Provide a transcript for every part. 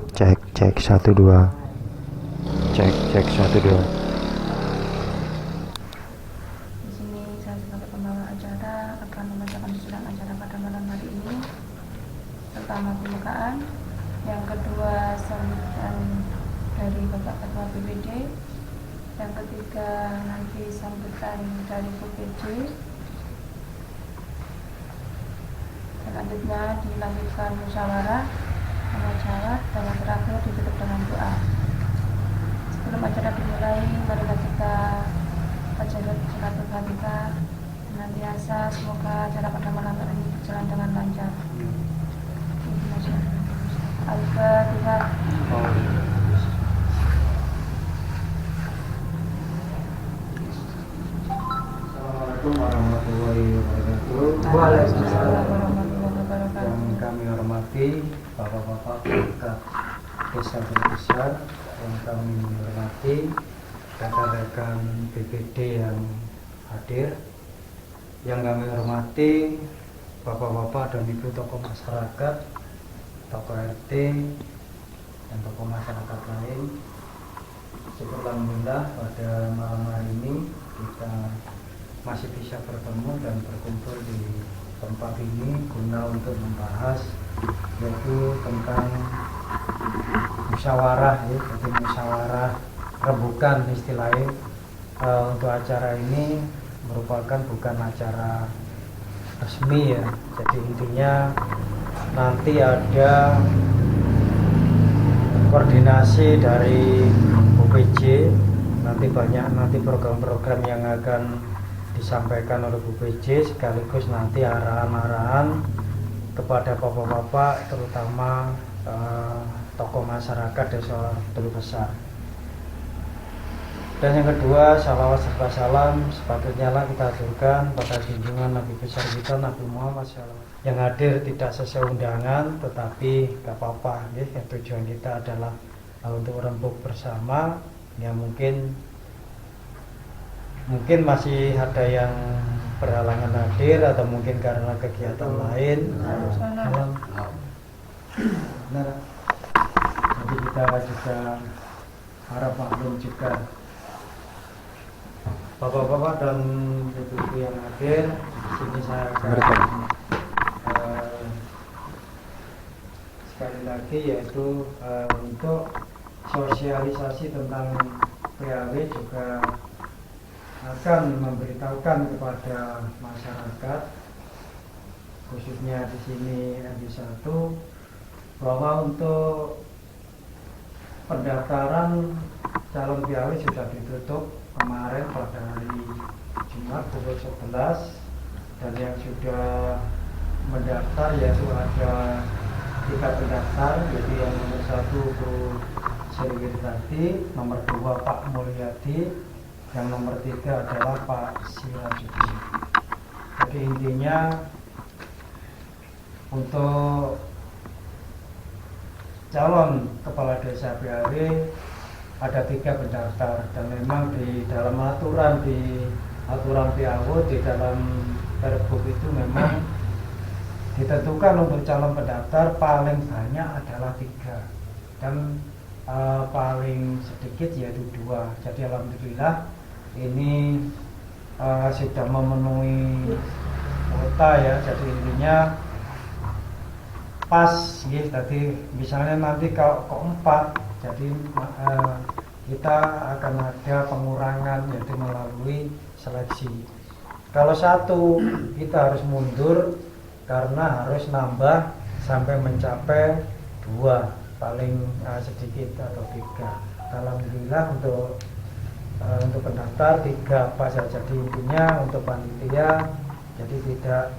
Cek 1 2. Cek 1 2. Di sini saya sebagai pembawa acara akan membacakan susunan acara pada malam hari ini. Pertama pembukaan, yang kedua sambutan dari Bapak Ketua BPD, yang ketiga nanti sambutan dari Bu PJ. Selanjutnya dilanjutkan musyawarah, munajat, dan yang terakhir ditutup dengan doa. Sebelum acara dimulai, marilah kita baca surat Al-Fatihah. Senantiasa semoga acara pada malam hari ini berjalan dengan lancar. Al-Fatihah. Assalamualaikum warahmatullahi wabarakatuh. Waalaikumsalam warahmatullahi wabarakatuh. Yang kami hormati bapak-bapak perangkat desa besar, yang kami hormati rekan-rekan BPD yang hadir, yang kami hormati bapak-bapak dan ibu tokoh masyarakat, tokoh RT, dan tokoh masyarakat lain. Syukur alhamdulillah pada malam hari ini kita masih bisa bertemu dan berkumpul di tempat ini guna untuk membahas yaitu tentang musyawarah, ya, jadi musyawarah rembukan istilahnya. Untuk acara ini merupakan bukan acara resmi ya, jadi intinya nanti ada koordinasi dari UPJ, nanti program-program yang akan disampaikan oleh Bu PJ, sekaligus nanti arahan-arahan kepada bapak-bapak terutama tokoh masyarakat desa Telu Besar. Dan yang kedua, salawat serta salam sepatutnya lah kita aturkan pada junjungan Nabi besar kita Nabi Muhammad SAW. Yang hadir tidak sesuai undangan, tetapi gak apa-apa ya, tujuan kita adalah untuk rembuk bersama. Ya mungkin masih ada yang berhalangan hadir atau mungkin karena kegiatan lain. Benar. Jadi kita juga harap maklum juga bapak-bapak dan ibu-ibu yang hadir. Di sini saya akan sekali lagi yaitu untuk sosialisasi tentang PAW juga akan memberitahukan kepada masyarakat, khususnya di sini RW1, bahwa untuk pendaftaran calon PAW sudah ditutup kemarin pada hari Jumat pukul 11, dan yang sudah mendaftar yaitu ada 3 pendaftar, yaitu yang nomor 1 Bu Sriwirtati, nomor 2 Pak Mulyadi, yang nomor 3 adalah Pak Sirajuddin. Jadi intinya untuk calon kepala desa PAW ada 3 pendaftar, dan memang di dalam aturan PAW di dalam Pergub itu memang ditentukan untuk calon pendaftar paling banyak adalah 3 dan paling sedikit yaitu 2. Jadi alhamdulillah ini sudah memenuhi kuota ya. Jadi intinya pas ya. Tadi misalnya nanti kalau kok 4, jadi kita akan ada pengurangan yaitu melalui seleksi. Kalau 1 kita harus mundur karena harus nambah sampai mencapai 2, paling sedikit atau 3. Alhamdulillah untuk pendaftar 3 pas saja. Jadi intinya untuk panitia jadi tidak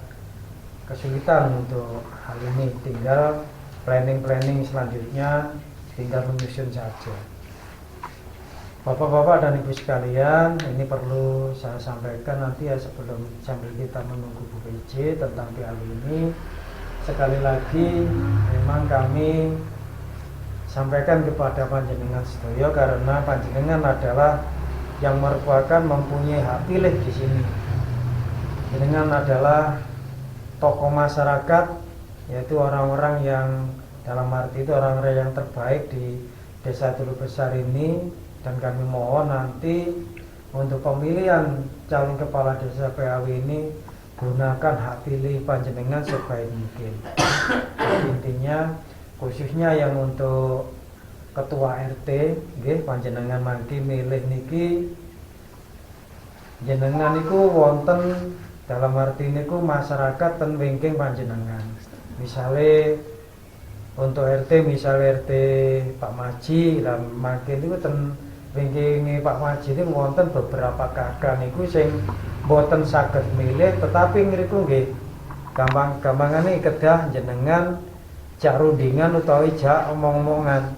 kesulitan untuk hal ini, tinggal planning selanjutnya tinggal menyusun saja. Bapak-bapak dan ibu sekalian, ini perlu saya sampaikan nanti ya sambil kita menunggu Bu PJ tentang PAW ini. Sekali lagi memang kami sampaikan kepada panjenengan sedaya karena panjenengan adalah yang merupakan mempunyai hak pilih di sini. Panjenengan adalah tokoh masyarakat, yaitu orang-orang yang dalam arti itu orang-orang yang terbaik di Desa Tulu Besar ini, dan kami mohon nanti untuk pemilihan calon kepala desa PAW ini gunakan hak pilih panjenengan sebaik mungkin. Jadi intinya khususnya yang untuk ketua RT nggih panjenengan mangke milih niki jenengan niku wonten dalam arti niku masyarakat ten wingking panjenengan. Misale untuk RT misale RT Pak Maji lah mangke niku ten wingking Pak Maji niku wonten beberapa kakak niku sing boten saged milih, tetapi ngriku nggih gampang-gampangane kedah jenengan jak rundingan utawi jak omong-omongan.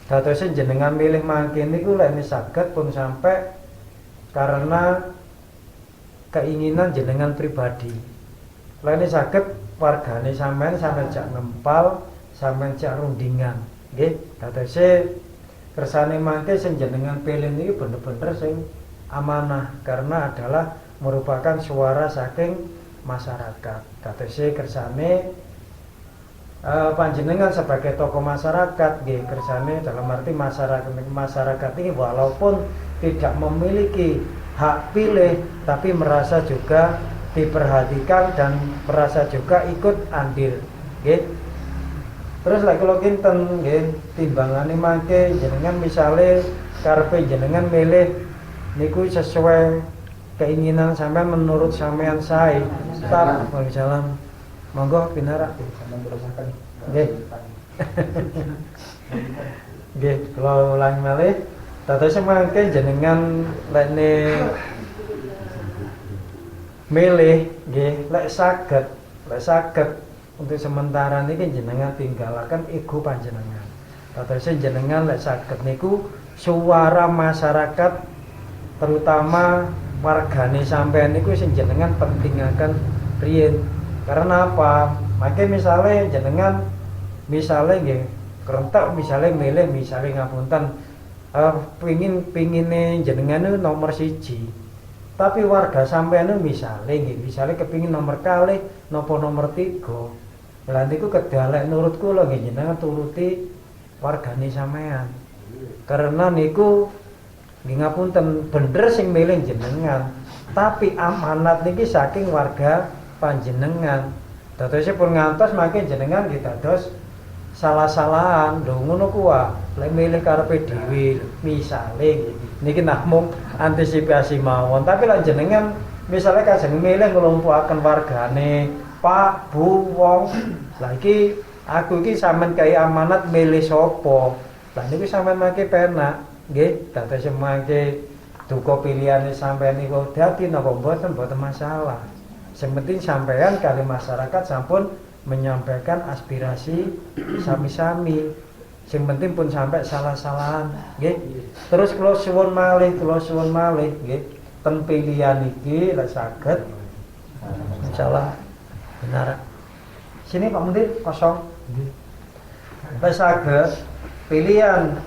Dadosen jenengan milih mangke niku lek saged pun sampai karena keinginan jenengan pribadi. Lek saged wargane sampean jak ngempal, sampean jak rundingan. Nggih, dadose kersane mangke sing jenengan pilih niki bener-bener sing amanah karena adalah merupakan suara saking masyarakat. Dadose kersane panjenengan sebagai tokoh masyarakat nggih kersane dalam arti masyarakat ini walaupun tidak memiliki hak pilih tapi merasa juga diperhatikan dan merasa juga ikut andil nggih. Terus lek kula kinten nggih timbangane mangke jenengan misale karepe jenengan milih niku sesuai keinginan sampean menurut sampean sae. Waalaikumsalam. Monggo pinara. Nggih. Nggih, kula ulang malih. Dados mangke jenengan lekne milih nggih lek saged untuk sementara niki jenengan tinggalaken ego panjenengan. Dados jenengan lek saged niku suara masyarakat terutama wargane sampean niku sing jenengan pentingaken riyen. Karena apa? Maka misalnya jenengan misalnya nggih kerentak misalnya milih misalnya ngapunten pingine jenengan itu nomor 1. Tapi warga sampean misalnya kepingin nomor kalih napa nomor 3. Lah niku kedalek nurut kula nggih jenengan turuti wargane sampean. Karena niku nggih ngapunten bener sing milih jenengan. Tapi amanat niki saking warga panjenengan. Dadosé pun ngantos mangke jenengan dados salah-salahan lho ngono kuwi. Lek milih karepe dhewe misale niki namung antisipasi mawon. Tapi lek jenengan misale kajeng milih nglumpuhaken wargane Pak Bu wong. Lah iki aku iki sampean kaya amanat milih sapa? Lah niku sampean mangke penak nggih. Dadosé mangke duka pilihane sampean niku dadi napa mboten masalah. Yang penting sampean kali masyarakat sampun menyampaikan aspirasi sami-sami. Yang penting pun sampai salah-salahan, nggih. Terus kula suwun malih nggih. Ten pilihan iki lek saged insyaallah benar. Sini Pak Menteri kosong. Lek saged pilihan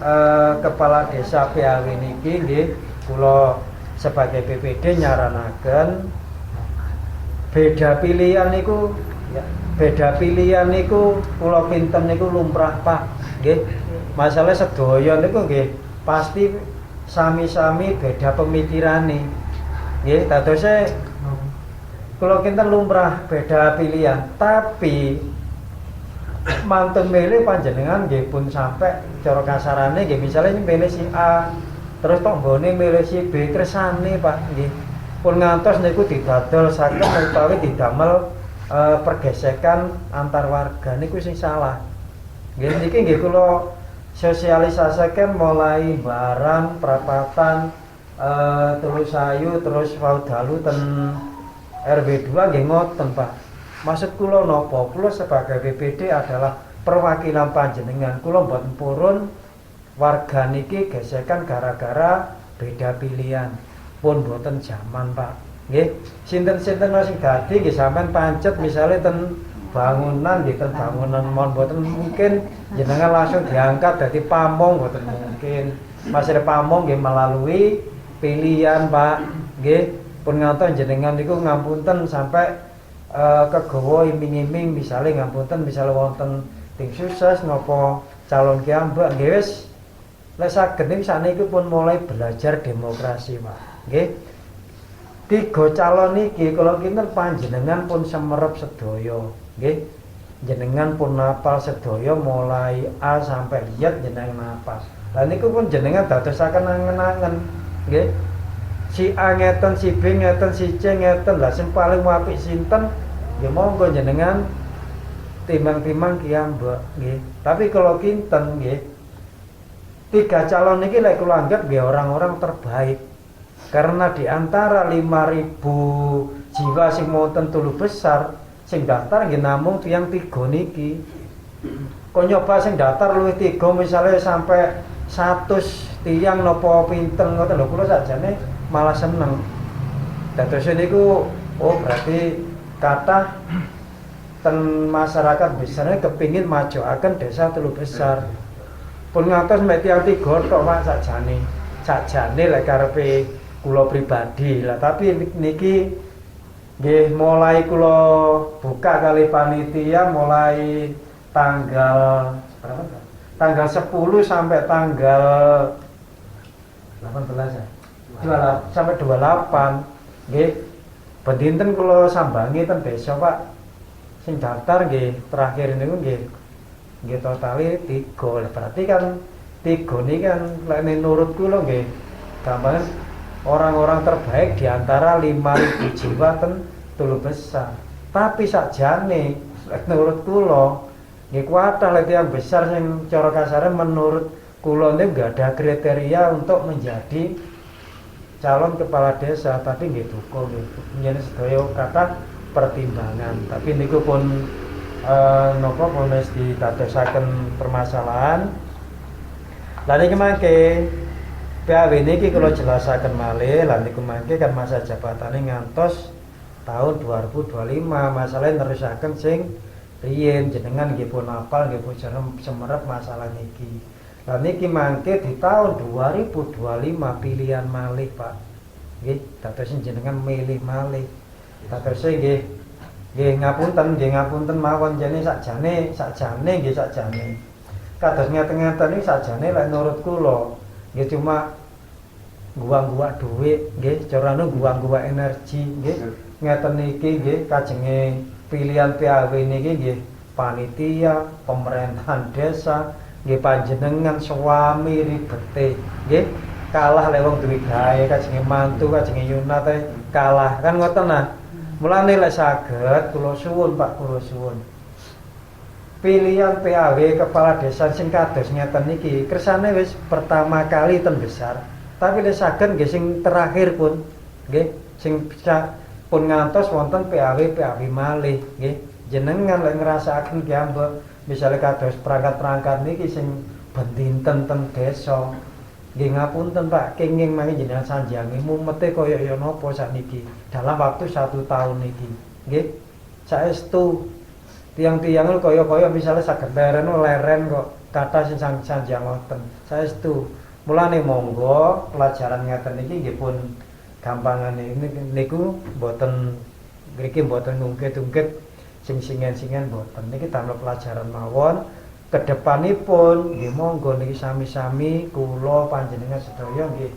kepala desa PAW niki nggih kula sebagai BPD nyaranaken beda pilihan niku kula kinten niku lumrah Pak nggih. Masalah sedaya niku nggih pasti sami-sami beda pemikirane nggih. Dadose kula kinten lumrah beda pilihan tapi mantun milih panjenengan nggih pun sampai cara kasarane nggih misalnya milih si A terus tok nggone milih si B kersane Pak nggih. Pun ngantos niku didadol saged utawi didamel pergesekan antar warga niku sing salah. Nggih niki nggih kula sosialisasikan mulai barang perapatan Tulusayu terus Faudalu ten RW 2 nggih ngoten Pak. Maksud kula napa? Kula sebagai BPD adalah perwakilan panjenengan. Kula mboten purun warga niki gesekan gara-gara beda pilihan. Pun boten zaman Pak nggih. Sinten-sinten sing dadi nggih sampean pancet misale ten bangunan nggih ten bangunan mon boten mungkin jenengan langsung diangkat dadi pamong boten mungkin. Masalah pamong nggih melalui pilihan Pak nggih. Pun ngaten jenengan niku ngapunten sampai kegawa iming-iming misale ngapunten misale wonten tim sukses napa calon kiambak nggih wis lek saged niki sakniki pun mulai belajar demokrasi Pak nggih. 3 calon niki kula kinten panjenengan pun semerep sedaya nggih. Jenengan pun napal sedaya mulai A sampai Z jenengan napal. Lah niku pun jenengan dadosaken angen-angen nggih. Si A ngeten, si B ngeten, si C ngeten. Lah sing paling apik sinten? Nggih monggo jenengan timbang-timbang kiambak nggih. Tapi kalau kinten nggih 3 calon niki lek kula anggap nggih orang-orang terbaik. Karena di antara 5.000 jiwa sing wonten Tulu Besar sing daftar nggih namung tiyang 3 niki. Kok nyoba sing daftar luwih 3 misalnya sampai 100 tiyang napa pinten ngoten lho kula sakjane malah seneng. Dados niku oh berarti kathah ten masyarakat besarnya kepingin majuaken desa Tulu Besar. Pun ngantos mek tiyang 3 tok Pak sakjane. Sakjane lek karepe kula pribadi lah tapi niki nggih mulai kula buka kali panitia mulai tanggal berapa? Tanggal 10 sampai tanggal 18 ya. 28 sampai 28 nggih. Bedinten kula sambangi ten desa Pak. Sing daftar nggih terakhir niku nggih totale 3. Berarti kan 3 niki kan lek menurut kula nggih gampang orang-orang terbaik di antara 5.000 jiwa ten Tulu Besar. Tapi sakjane menurut kula nggih kuatah lek yang besar sing cara kasare menurut kula niku enggak ada kriteria untuk menjadi calon kepala desa, tapi nggih duka nggih. Nyen sedaya kathah pertimbangan. Tapi niku pun napa pun wis ditadosaken permasalahan. Lah niki mangke PAW niki kula jelasaken malih, lan niku mangke kan masa jabatane ngantos tahun 2025. Masalah nerusaken sing riyen jenengan nggih pun apal nggih pun semerep masalah niki. Lah niki mangke di tahun 2025 pilihan malih Pak. Nggih, dados jenengan milih malih. Dados nggih ngapunten mawon jane sakjane nggih sakjane. Kados ngeten-ngeten iki sakjane lek nurut kula nggih cuma guang-guang duit nggih, carane guang-guang energi nggih. Ngeten niki nggih kajenge pilihan PAW niki nggih panitia, pemerintahan desa, nggih panjenengan suami ribete nggih. Kalah lek wong duwe gawe kajenge mantu, kajenge yunat kalah kan ngoten nah. Mulane lek saged kula suwun Pak, kula suwun. Pilihan PAW kepala desa sing kados ngeten niki kersane wis pertama kali ten Besar. Tapi lek saged nggih sing terakhir pun nggih sing pun ngantos wonten PAW malih nggih. Jenengan lek ngrasakaken kiambak misale kados perangkat-perangkat niki sing bendinten ten desa. Nggih ngapunten Pak, kenging mangke jenengan sanjangi mumete kaya ya napa sakniki dalam waktu 1 tahun niki. Nggih. Saestu tiang-tiang kaya misalnya saged leren kok kata sing sanjang ngoten. Saestu. Mulane monggo pelajaran ngeten iki nggih pun gampangane niku mboten mriki mboten ngungkit-ungkit sing singen-singen mboten. Niki damel pelajaran mawon. Kedepanipun nggih monggo niki sami-sami kula panjenengan sedaya nggih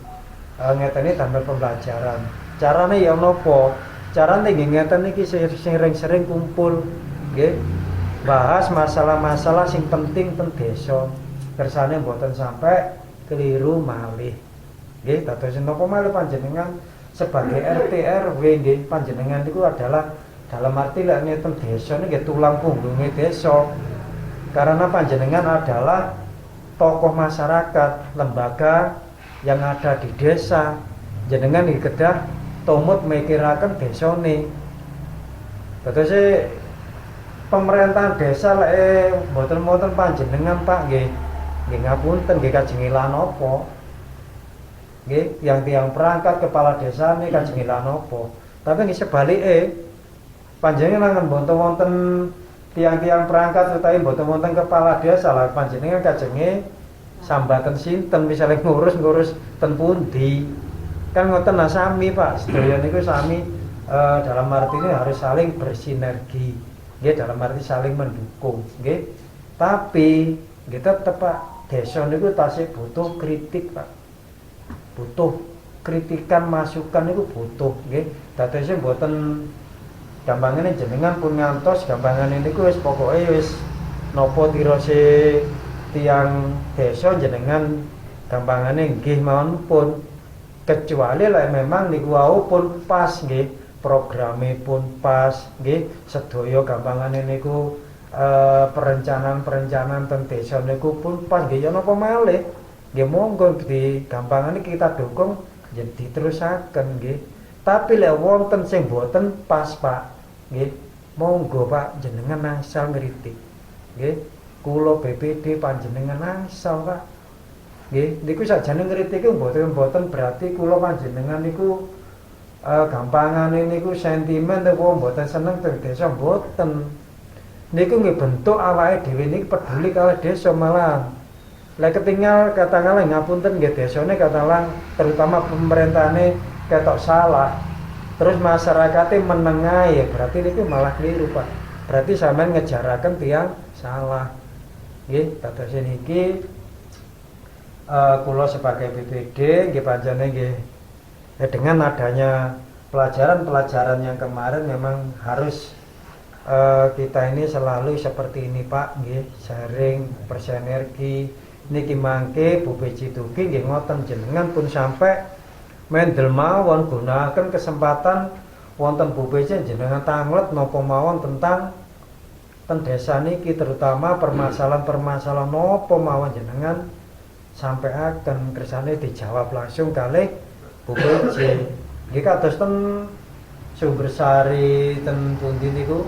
ngeten iki damel pembelajaran. Carane ya napa? Carane nggih ngeten iki sering-sering kumpul nggih bahas masalah-masalah sing penting ten desa. Kersane mboten sampai keliru malih. Nggih, dados napa malih panjenengan sebagai RT RW nggih panjenengan niku adalah dalam arti lek ngeten desa niki tulang punggungnya desa. Karena panjenengan adalah tokoh masyarakat, lembaga yang ada di desa. Jenengan iki kedah tumut mikiraken desane. Dados pemerintahan desa lek mboten panjenengan Pak nggih ngapunten nggih kajenge lan napa nggih tiang perangkat kepala desa niki kajenge lan napa tapi nggih sebalike panjenengan nang wonten tiang-tiang perangkat utawi mboten wonten kepala desa lah panjenengan kajenge sambatan sinten misale ngurus ten pundi kan ngoten nah sami Pak sedaya niku sami dalam arti ini harus saling bersinergi nggih dalam arti saling mendukung nggih Tapi kita tetep Pak, desa niku tasih butuh kritik Pak. Butuh kritikan masukan niku butuh nggih. Dadosé mboten gampangane jenengan pun ngantos gampangane niku wis pokoke wis napa tirose tiang desa jenengan gampangane nggih mawon pun, kecuali lek memang niku wau pun pas nggih, programe pun pas nggih, sedaya gampangane niku perencanaan teng desa niku pun pas nggih, ya napa malih nggih, monggo di gampangane kita dukung yen diterusaken nggih. Tapi lek wonten sing boten pas Pak nggih, monggo Pak jenengan asal ngritik nggih. Kula BPD panjenengan asal Pak nggih, niku sakjane ngritik mboten berarti kula panjenengan niku gampangane niku sentimen utawa mboten seneng teng desa, mboten. Niku nggih bentuk awake dhewe niki peduli karo desa malah. Lek ketinggal katakanlah ngapunten nggih desane katakanlah terutama pemerintahane ketok salah, terus masyarakatnya menengah ya berarti niku malah keliru Pak. Berarti sampean ngejaraken tiang salah. Nggih, dados niki kula sebagai BPD nggih pancene nggih dengan adanya pelajaran-pelajaran yang kemarin memang harus kita ini selalu seperti ini Pak nggih, sharing bersinergi niki mangke Bu Beji Tuki nggih ngoten jenengan pun sampai mendel mawon gunakan kesempatan wonten Bu Beji jenengan tanglet napa mawon tentang desa niki, terutama permasalahan-permasalahan napa mawon jenengan sampai akan kersane dijawab langsung kalih Bu Beji. Nggih kados ten Sumbersari ten pundi niku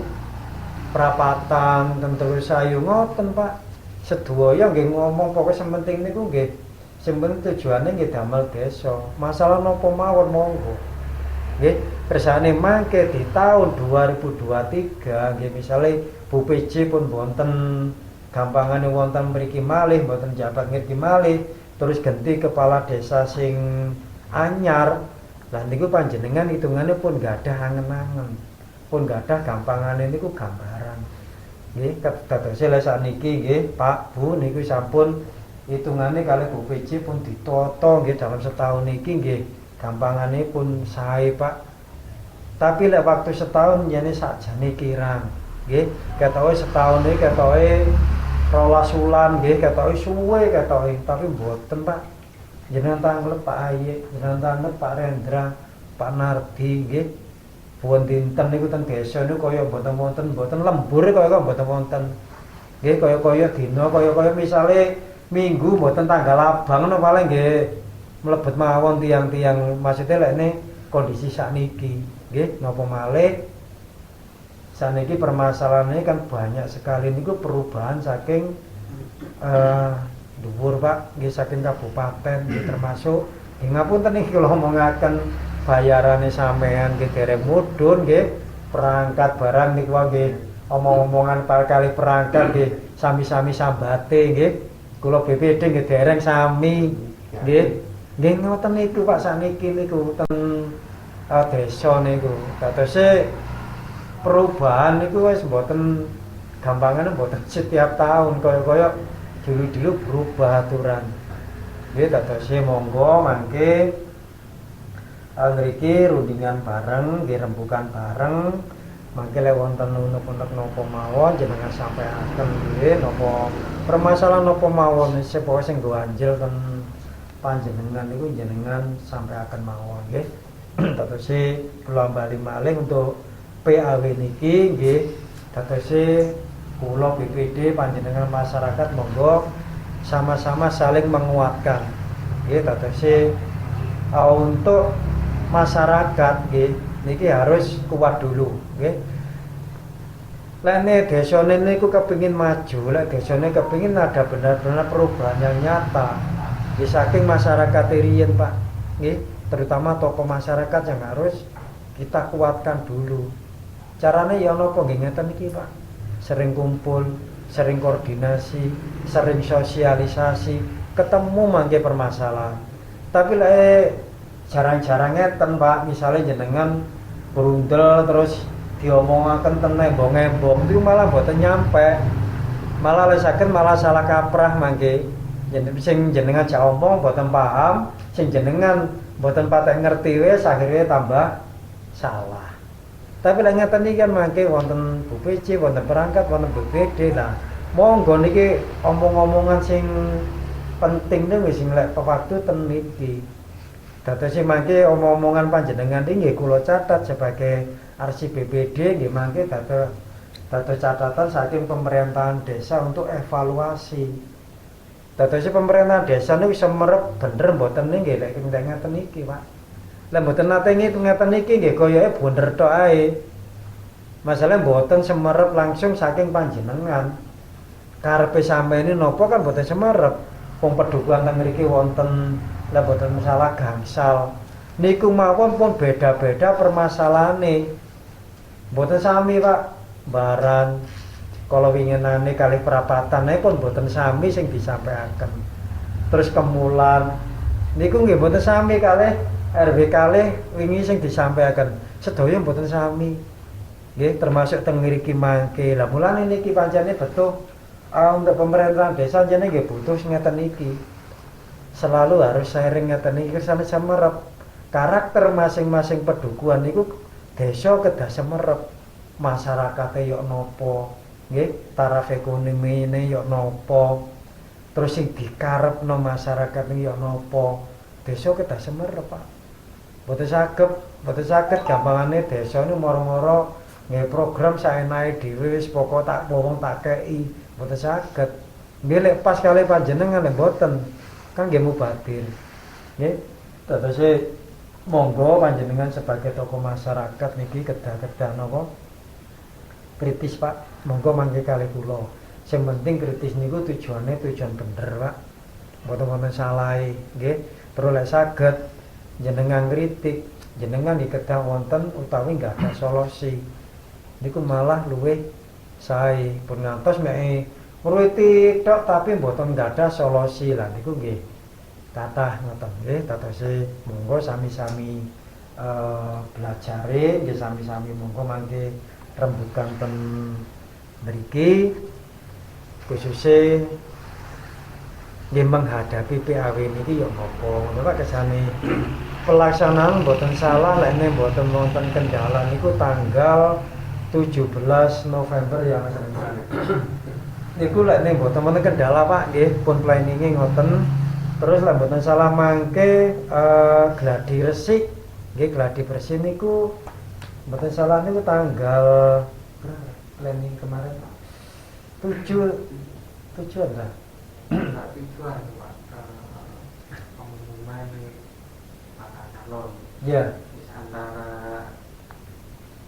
Prapatan ten Terusayu ngoten Pak. Sedaya nggih ngomong pokoke sementing niku nggih sementing tujuane nggih damel desa. Masalah napa mawon monggo. Nggih, kersane mangke di tahun 2023 nggih misale Bu PJ pun wonten gampangane wonten mriki malih mboten jabat ngerti malih, terus ganti kepala desa sing anyar. Lah niku panjenengan hitungane pun gadah angen-angen. Pun gadah gampangane niku gambaran. Nggih, kadose lek sakniki nggih Pak Bu niku sampun hitungane kalih Bu PJ pun ditata nggih dalam setahun niki nggih gampangane pun sae Pak. Tapi lek waktu setahun jane sakjane kirang. Nggih, ketoke setahun iki ketoke 12 wulan nggih, ketoke suwe ketoke, tapi mboten Pak. Jenengan tanglet Pak Aye, jenengan tanglet Pak Rendra, Pak Nardi nggih. Pun dinten niku teng desa niku kaya mboten lembur kaya mboten wonten. Nggih, kaya dina kaya misale minggu mboten tanggal abang ngono paling nggih mlebet mawon tiang-tiang maksudnya lek kondisi sakniki nggih napa malih saniki permasalahannya kan banyak sekali niku perubahan saking dhuwur Pak nggih saking kabupaten nggih termasuk ngapunten niki kula omongaken bayarane sampean nggih dereng mudhun nggih perangkat barang niku nggih omong-omongan kali perangkat nggih sami-sami sambate nggih kula BPD nggih dereng sami nggih ngoten niku Pak saniki niku ten desa niku dadose perubahan niku wis mboten gampangane mboten setiap tahun kaya dulu-dulu berubah aturan. Nggih dadose monggo mangke ngriki rundingan bareng nggih rembukan bareng mangke lek wonten unek-unek napa mawon jenengan sampaiaken nggih napa permasalahan napa mawon sepoke sing nggo anjel ten panjenengan niku jenengan sampaiaken mawon nggih. Dadose kula bali malih untuk PAW niki nggih dadose kula BPD panjenengan masyarakat monggo sama-sama saling menguatkan nggih dadose untuk masyarakat nggih niki harus kuat dulu nggih. Lek desane niku kepengin maju, lek desane kepengin ada benar-benar perubahan yang nyata nggih saking masyarakat riyen Pak nggih, terutama tokoh masyarakat yang harus kita kuatkan dulu. Caranya ya napa nggih ngeten iki Pak. Sering kumpul, sering koordinasi, sering sosialisasi, ketemu mangke permasalahan. Tapi lek jarang-jarang ngeten Pak, misalnya jenengan berundel terus diomongaken ten nembong-nembong itu malah mboten nyampe. Malah lek saged malah salah kaprah mangke. Sing jenengan jak omong mboten paham, sing jenengan mboten patek ngerti wis akhirnya tambah salah. Tapi lek ngeten iki kan mangke wonten BPC, wonten perangkat, wonten BPD lah. Monggo niki omong-omongan sing penting niku sing lek waktu ten niki. Dados mangke omong-omongan panjenengan iki nggih kula catat sebagai arsip BPD nggih mangke dados catatan saking pemerintahan desa untuk evaluasi. Dados pemerintahan desa niku bisa merep bener mboten nggih lek ngeten iki, Pak. Lah mboten nate ngeten iki nggih koyoke bener tok ae. Masalah mboten semerep langsung saking panjenengan. Karepe sampeyan napa kan mboten semerep. Wong pedukuhan teng mriki wonten lah mboten masalah gangsal. Niku mawon pun beda-beda permasalahane. Mboten sami, Pak. Baran kala winginane kalih perapatane pun mboten sami sing disampaikan. Terus kemulan niku nggih mboten sami kalih RW kalih wingi sing disampaikan. Sedaya mboten sami. Nggih termasuk teng mriki mangke. Lah mulane niki pancene betul untuk pemerintahan desa jane nggih butuh ngeten iki. Selalu harus sharing ngeten iki sampe semerep. Karakter masing-masing pedukuhan niku desa kedah semerep. Masyarakate yo napa, nggih, taraf ekonomine yo napa. Terus sing dikarepno masyarakat iki yo napa. Desa kedah semerep, Pak. Mboten saged gampangane desa niku moro-moro nggih program saenake dhewe wis pokok tak wong tak kei. Mboten saged. Nggih lek pas kalih panjenengan lek mboten kan nggih mubadir. Nggih. Dados monggo panjenengan sebagai tokoh masyarakat niki kedah-kedah napa kritis, Pak. Monggo mangke kalih kula. Sing penting kritis niku tujuane tujuan bener, Pak. Mboten wonten salahe, nggih. Terus lek saged jenengan kritik, jenengan dikedah wonten utawi enggak ada solusi. Niku malah luwih sae. Pun ngantos mek ngruwiti tok tapi mboten enggak ada solusi lah niku nggih. Kathah ngoten nggih, tatose monggo sami-sami belajare, nggih sami-sami monggo mangke rembukan ten mriki khususnya nggih menghadapi PAW niki ya napa ngono Pak kesane pelaksanaan mboten salah lek nek mboten wonten kendala niku tanggal 17 November ya Mas. Niku lek nek mboten wonten kendala Pak nggih pun planninge ngoten. Terus lek mboten salah mangke gladi resik nggih gladi bersih niku mboten salah niku tanggal planning kemarin 7 lah. Tujuan pengumuman bakal calon. Iya. Antara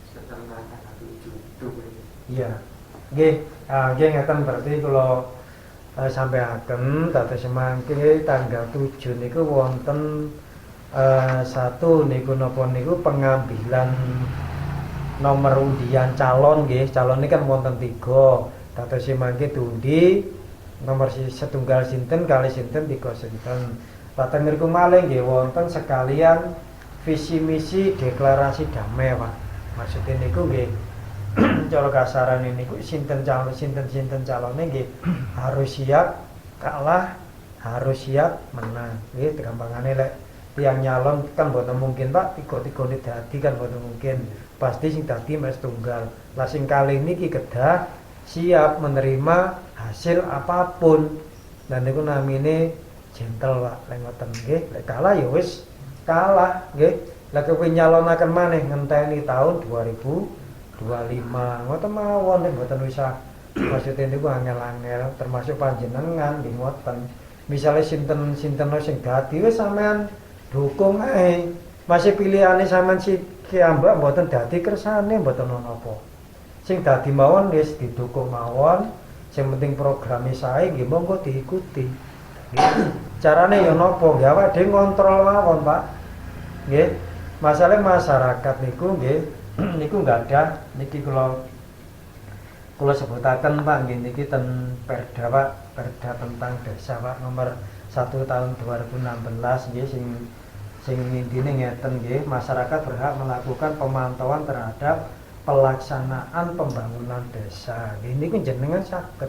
setelah tanggal 7 Oktober. Iya. Nggih, nggih ngeten berarti kula sampaiaken dados semangke tanggal 7 niku wonten satu niku napa niku pengambilan nomor undian calon nggih. Calon ini kan wonten 3. Dados semangke diundi nomor setunggal sinten kali sinten 3 sinten. Lateng mriku malih nggih wonten sekalian visi misi deklarasi damai, Pak. Maksudnya niku nggih cara kasarane niku sinten calone nggih harus siap kalah, harus siap menang. Nggih gampangane lek tiyang nyalon kan mboten mungkin, Pak, tiga-tigane dadi kan mboten mungkin. Pasti sing dadi mes tunggal. Lah sing kalih niki kedah siap menerima hasil apapun. Dan niku namine gentle, Pak. Lek ngoten nggih, lek kalah ya wis kalah nggih. Lah kepengin nyalonaken maneh ngenteni tahun 2025. Ngoten mawon nek mboten usah maksudnya niku angel-angel termasuk panjenengan nggih ngoten. Misale sinten sing dadi wis sampean dukung ae. Masih pilihane sampean si kiambak mboten dadi kersane mboten ana apa. Sing dadi mawon wis didukung mawon. Sing penting programe sae nggih monggo diikuti. Nggih. Carane ya napa? Nggih awake dhewe ngontrol mawon, Pak. Nggih. Masalah masyarakat niku nggih niku enggak ada niki kula sebutaken Pak nggih niki ten Perda Pak, Perda tentang desa Pak nomor 1 tahun 2016 nggih sing intine ngeten nggih, masyarakat berhak melakukan pemantauan terhadap pelaksanaan pembangunan desa. Nggih niku jenengan saged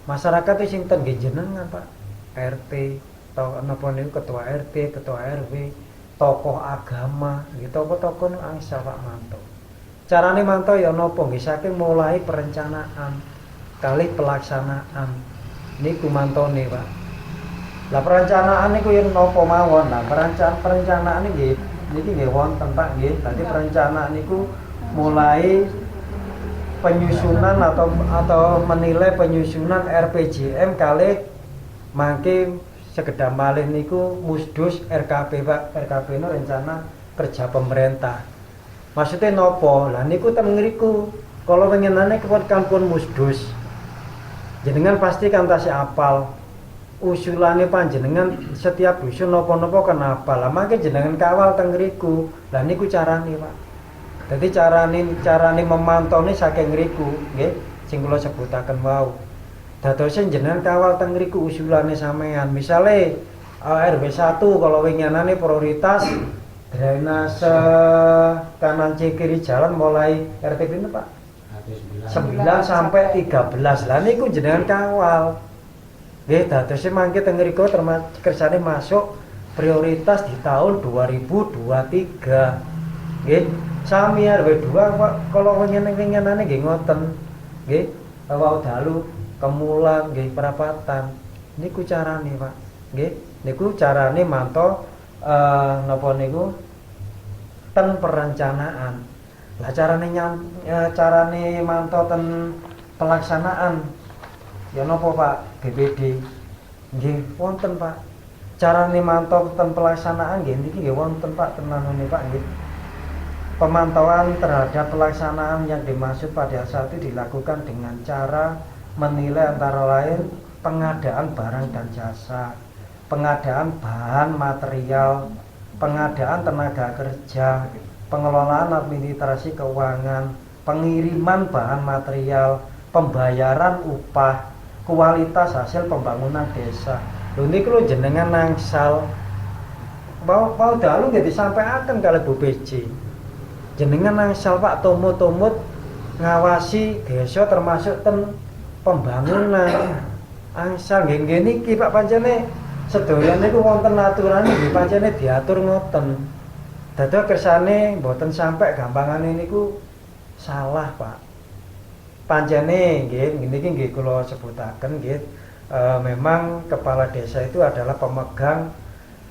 Masyarakat itu sing ten nggih jenengan Pak. RT atau napa niku ketua RT, ketua RW, tokoh agama, nggih tokoh-tokoh niku angsal Pak mantau. Carane mantau ya napa nggih saking mulai perencanaan kali pelaksanaan niku mantone Pak. Lah perencanaan niku yen napa mawon. Nah, perencanaan niki nggih wonten Pak nggih. Dadi perencanaan niku mulai penyusunan atau menilai penyusunan RPJM kali mangke sekedar malih niku musdus RKP Pak. RKP itu rencana kerja pemerintah. Maksudnya nopo? Lah niku ten ngriku. Kalau pengenane kampun musdus. Jenengan pasti kan tasih apal. Usulane panjenengan setiap dusun nopo-nopo kenapa? Lah mangke jenengan kawal teng ngriku. Lah niku carane Pak. Jadi carane memantau ini saking ngriku, nggih, sing kula sebutaken wau. Dadosen jenengan kawal teng ngriku usulane sampean. Misale RW 1 kalau winginane prioritas drainase kanan kiri jalan mulai RT pinten Pak? 9 sampai 13. Lah niku jenengan kawal. Nggih, dadosen mangke teng ngriku kersane masuk prioritas di tahun 2023. Nggih. Sami RW 2 Pak, kalau winginane nggih ngoten. Nggih, wau dalu kemulan nggih perapatan. Niku carane Pak. Nggih, niku carane mantau napa niku ten perencanaan. Lah carane mantau ten pelaksanaan. Ya napa Pak BPD? Nggih wonten Pak. Carane mantau ten pelaksanaan nggih niki nggih wonten Pak tenanane Pak nggih. Pemantauan terhadap pelaksanaan yang dimaksud pada saat itu dilakukan dengan cara menilai antara lain pengadaan barang dan jasa, pengadaan bahan material, pengadaan tenaga kerja, pengelolaan administrasi keuangan, pengiriman bahan material, pembayaran upah, kualitas hasil pembangunan desa. Lho niku lho jenengan nangsal mau dalu nggih disampaikan kali Bu PJ. Jenengan nangsal Pak tumut-tumut ngawasi desa termasuk ten pembangunan. Angsal nggih niki Pak pancene sedaya niku wonten aturane nggih pancene diatur ngoten. Dados kersane mboten sampai gampangane niku salah Pak. Pancene nggih niki nggih kula sebutaken nggih memang kepala desa itu adalah pemegang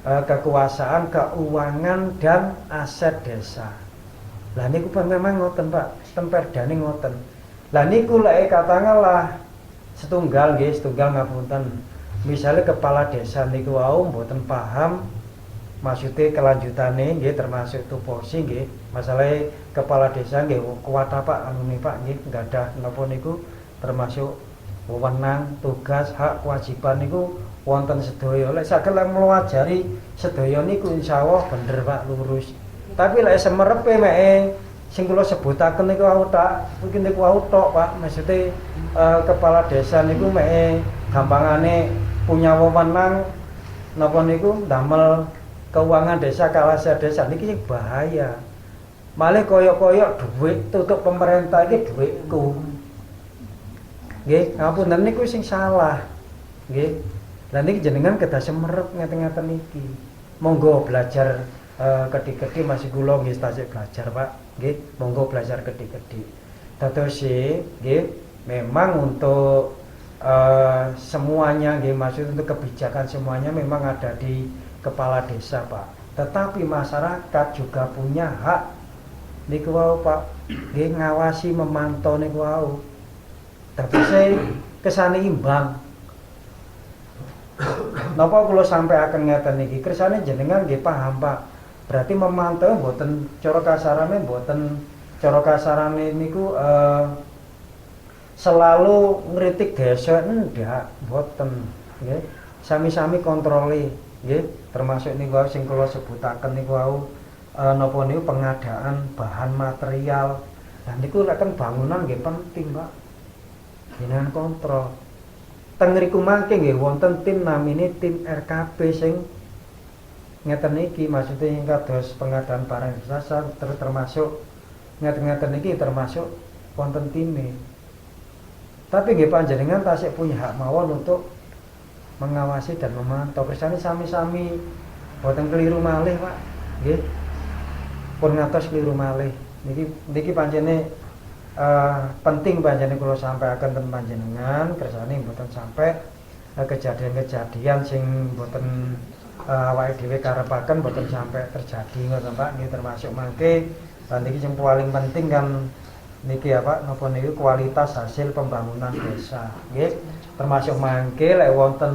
kekuasaan keuangan dan aset desa. Lah niku memang ngoten Pak, temperdane ngoten. Lah niku lek katakanlah setunggal ngapunten. Misalnya kepala desa niku wau mboten paham maksudnya kelanjutane nggih termasuk tupoksi nggih. Masalah kepala desa nggih kuat apa anune Pak nggih gadah napa niku termasuk wewenang, tugas, hak, kewajiban niku wonten sedaya. Lek saged melajari sedaya niku insyaallah bener Pak lurus. Tapi lek semerepe mek sing kula sebutaken niku wau tak mungkin niku wau tok Pak. Maksudnya kepala desa niku mek gampangane punya wewenang napa niku ndamel keuangan desa kawasan desa niki bahaya. Malah koyok-koyok duit tutup pemerintah iki duitku. Nggih, ngapunten niku sing salah. Nggih. Lah niki jenengan kedah semerep ngeten-ngeten niki. Monggo belajar kedik-kedik masih kula nggih tasik belajar Pak. Nggih, monggo belajar kedik-kedik. Dados nggih memang untuk semuanya nggih maksud untuk kebijakan semuanya memang ada di kepala desa Pak. Tetapi masyarakat juga punya hak niku wau Pak. Nggih ngawasi memantau niku wau. Dados kesane imbang. Napa kula sampai akan ngeten niki kersane jenengan nggih paham Pak. Berarti memantau mboten cara kasarane niku selalu ngritik desa ndak mboten nggih. Sami-sami kontroli nggih termasuk niku sing kula sebutaken niku wau napa niku pengadaan bahan material. Lah niku lek bangunan nggih penting Pak. Jenengan kontrol. Teng ngriku mangke nggih wonten tim namine tim RKP sing ngeten niki maksudnya yang kados pengadaan barang jasa termasuk ngeten-ngeten niki termasuk wonten time. Tapi nggih panjenengan tasih punya hak mawon untuk mengawasi dan memantau. Kersane sami-sami boten keliru malih, Pak. Nggih. Pun ngatos keliru malih. Niki pancene penting panjenengan kula sampaikan teng panjenengan kersane mboten sampai kejadian-kejadian sing mboten awake dhewe karepaken mboten sampai terjadi ngoten Pak. Nggih termasuk mangke niki sing paling penting kan niki apa napa niki kualitas hasil pembangunan desa nggih. Termasuk mangke lek wonten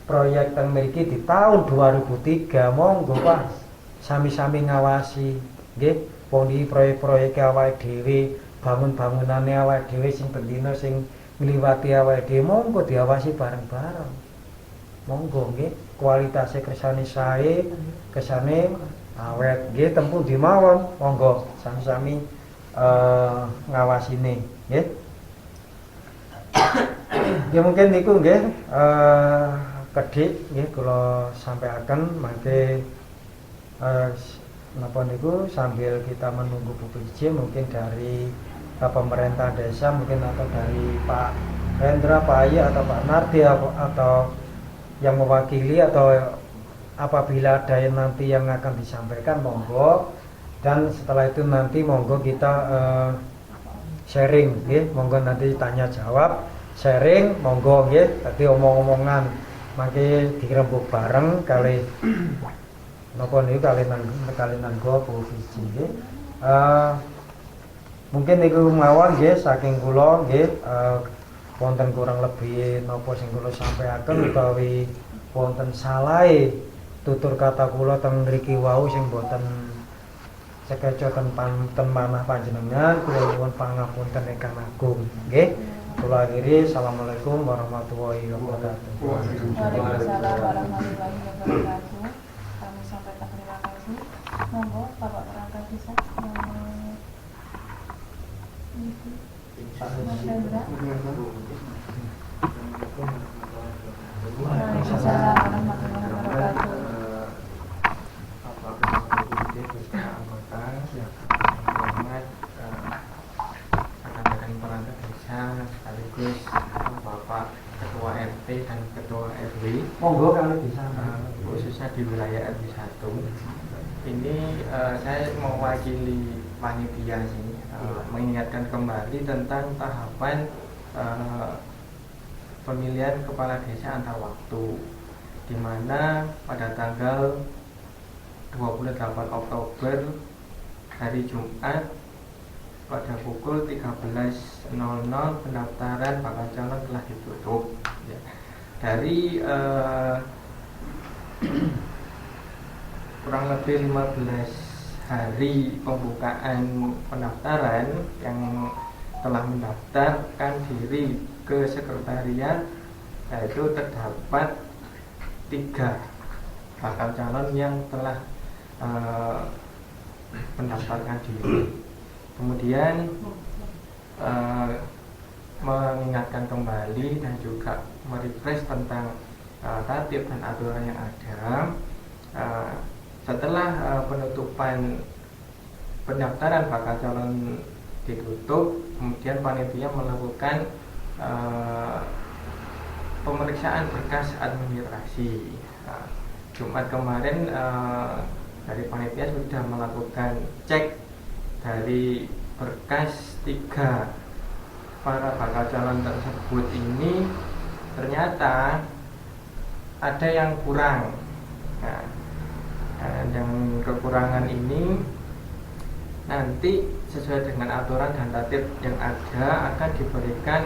proyek teng mriki di tahun 2003 monggo Pak sami-sami ngawasi nggih. Wong iki proyek-proyek awake dhewe, bangun-bangunane awake dhewe sing bendina sing ngliwati awake dhewe monggo diawasi bareng-bareng. Monggo nggih, kualitasé kersane sae, kesane awet nggih tempuh di mawon. Monggo sami-sami ngawasine nggih. Ya mungkin niku nggih kedhik nggih kula sampaikan mangke napa niku sambil kita menunggu Bu PJ mungkin dari pemerintah desa mungkin atau dari Pak Hendra, Pak Ayi atau Pak Nardi atau yang mewakili atau apabila ada yang nanti yang akan disampaikan monggo, dan setelah itu nanti monggo kita sharing nggih, monggo nanti tanya jawab sharing monggo nggih. Tadi omong-omongan mangke dirembuk bareng kali napa niku kali nanggo Bu Viji nggih. Mungkin niku mawon nggih saking kula nggih wonten kurang lebih napa sing kula sampaikan utawi wonten salahe tutur kata kula teng mriki wau sing boten sekeca ten manah panjenengan kula nyuwun pangapunten ingkang agung nggih. Kula akhiri assalamualaikum warahmatullahi wabarakatuh. Waalaikumsalam warahmatullahi wabarakatuh. Kami sampaikan terima kasih. Monggo Bapak Perangkat Desa. Mas Hendra. Waalaikumsalam warahmatullahi wabarakatuh. Bapak Ketua beserta anggota yang hormat rekan-rekan perangkat desa sekaligus Bapak Ketua RT dan Ketua RW Monggo kali bisa khususnya di wilayah RW 1. Ini saya mewakili panitia sini mengingatkan kembali tentang tahapan pemilihan kepala desa antar waktu, di mana pada tanggal 28 Oktober hari Jumat pada pukul 13.00 pendaftaran bakal calon telah ditutup ya. Dari kurang lebih 15 hari pembukaan pendaftaran yang telah mendaftarkan diri ke sekretariat, yaitu terdapat 3 bakal calon yang telah mendaftarkan diri. Kemudian mengingatkan kembali dan juga merefresh tentang tertib dan aturan yang ada. Setelah penutupan pendaftaran bakal calon ditutup, kemudian panitia melakukan pemeriksaan berkas administrasi. Jumat kemarin dari panitia sudah melakukan cek dari berkas 3 para bakal calon tersebut ini, ternyata ada yang kurang. Nah, dan kekurangan ini nanti sesuai dengan aturan dan tertib yang ada akan diberikan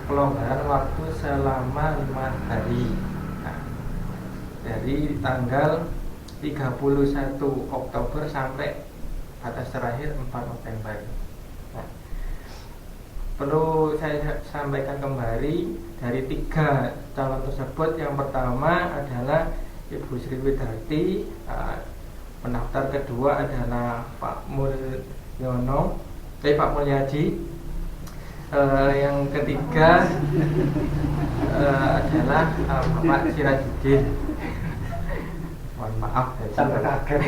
kelonggaran waktu selama 5 hari. Nah, dari tanggal 31 Oktober sampai batas terakhir 4 November. Nah, perlu saya sampaikan kembali dari 3 calon tersebut. Yang pertama adalah Ibu Sri Widarti, pendaftar kedua adalah Pak Mulyono, Pak Mulyadi, yang ketiga adalah Bapak Sirajudin. Mohon maaf ya, sampai kaget.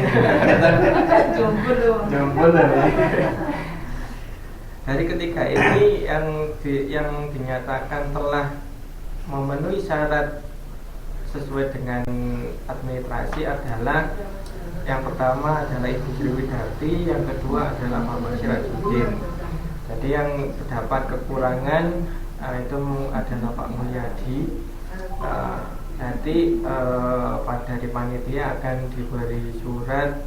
Jomblo. jomblo ya. Dari ketiga ini yang dinyatakan telah memenuhi syarat sesuai dengan administrasi adalah yang pertama adalah Ibu Sri Widati, yang kedua adalah Bapak Sirajudin. Jadi yang terdapat kekurangan itu adalah Pak Mulyadi. Nanti pada di panitia akan diberi surat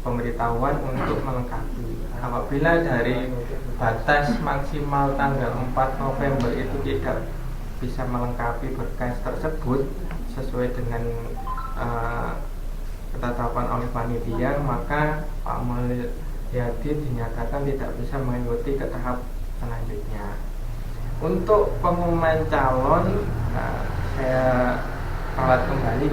pemberitahuan untuk melengkapi. Apabila dari batas maksimal tanggal 4 November itu tidak bisa melengkapi berkas tersebut sesuai dengan ketetapan oleh panitia, maka Pak Mulyadi dinyatakan tidak bisa mengikuti ke tahap selanjutnya. Untuk pengumuman calon, saya ralat kembali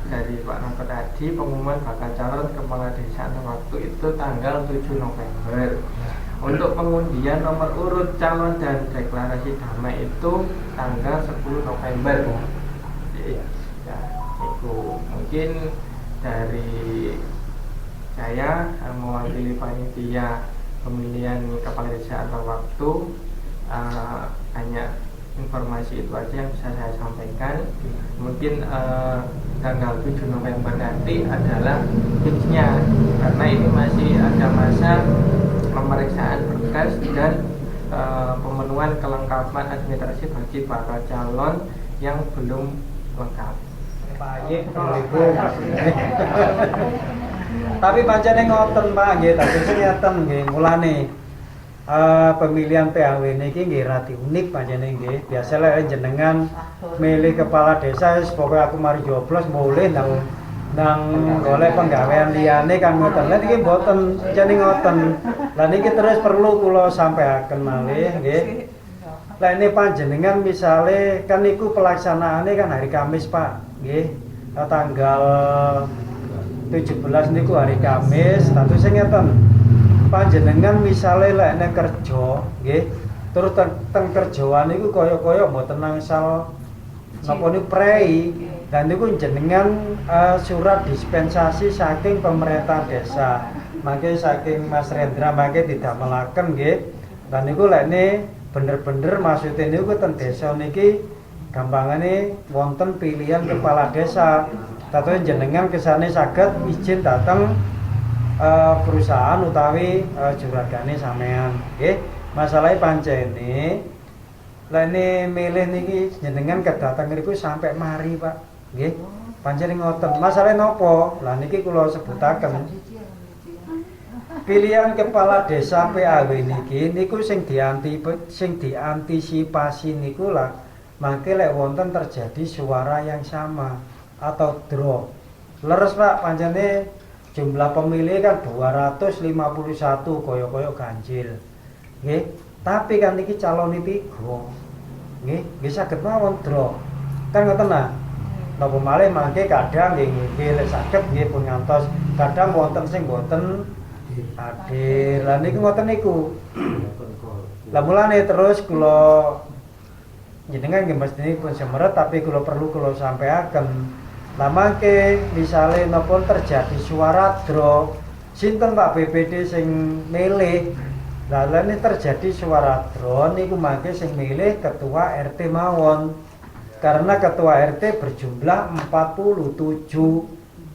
dari Pak Noko tadi, pengumuman bakal calon kepala desa antar waktu itu tanggal 7 November. Untuk pengundian nomor urut calon dan deklarasi damai itu tanggal 10 November. Jadi, ya, itu mungkin dari saya mewakili panitia pemilihan kepala desa antar waktu, hanya informasi itu aja yang bisa saya sampaikan. Mungkin tanggal 7 November nanti adalah fixnya, karena ini masih ada masa pemeriksaan berkas dan pemenuhan kelengkapan administrasi bagi para calon yang belum lengkap. Tapi pancene ngoten Pak nggih, tapi ngeten nggih mulane pemilihan PAW niki nggih rati unik pancene nggih. Biasa lek jenengan milih kepala desa pokoke aku mari joblos boleh nang golek penggawean liyane kan ngoten. Lah niki mboten jane ngoten. Lah niki terus perlu kula sampaikan malih nggih. Lah ini panjenengan misale kan niku pelaksanaane kan hari Kamis Pak. Nggih, tanggal 17 niku hari Kamis. Status sing ngeten. Panjenengan misale lek nek kerja, nggih, terus teng kerjaan niku kaya-kaya mboten nangsal napa niku prei. Dan niku jenengan surat dispensasi saking pemerintah desa. Mangke saking Mas Rendra mangke didamelaken nggih. Dan niku lek bener-bener maksudnya niku ten desa niki gampangane wonten pilihan kepala desa. Tato jenengan kesane saged izin dateng perusahaan utawi juragane sampean nggih. Masalahe pancene lha milih niki jenengan kedateng niku sampai mari Pak nggih. Pancene ngoten. Masalahe napa? Lah niki kula sebutaken. Pilihan kepala desa PAW niki niku sing diantisipasi niku lah mangke lek wonten terjadi suara yang sama atau draw. Leres Pak, pancene jumlah pemilih kan 251 koyo-koyo ganjil. Nggih, tapi kan niki calon tiga. Nggih, nggih saged mawon draw. Kan ngoten nah. Napa malih mangke kadang nggih lek saged nggih pun ngantos kadang wonten sing boten hadir. Lah niku ngoten niku. Lah mulane terus kula jenengan nggih mestine pun semeret tapi kula perlu kula sampaikan. Lah mangke misale napa terjadi suara draw, sinten Pak BPD sing milih. Lah lene terjadi suara draw niku mangke sing milih ketua RT mawon. Karena ketua RT berjumlah 47.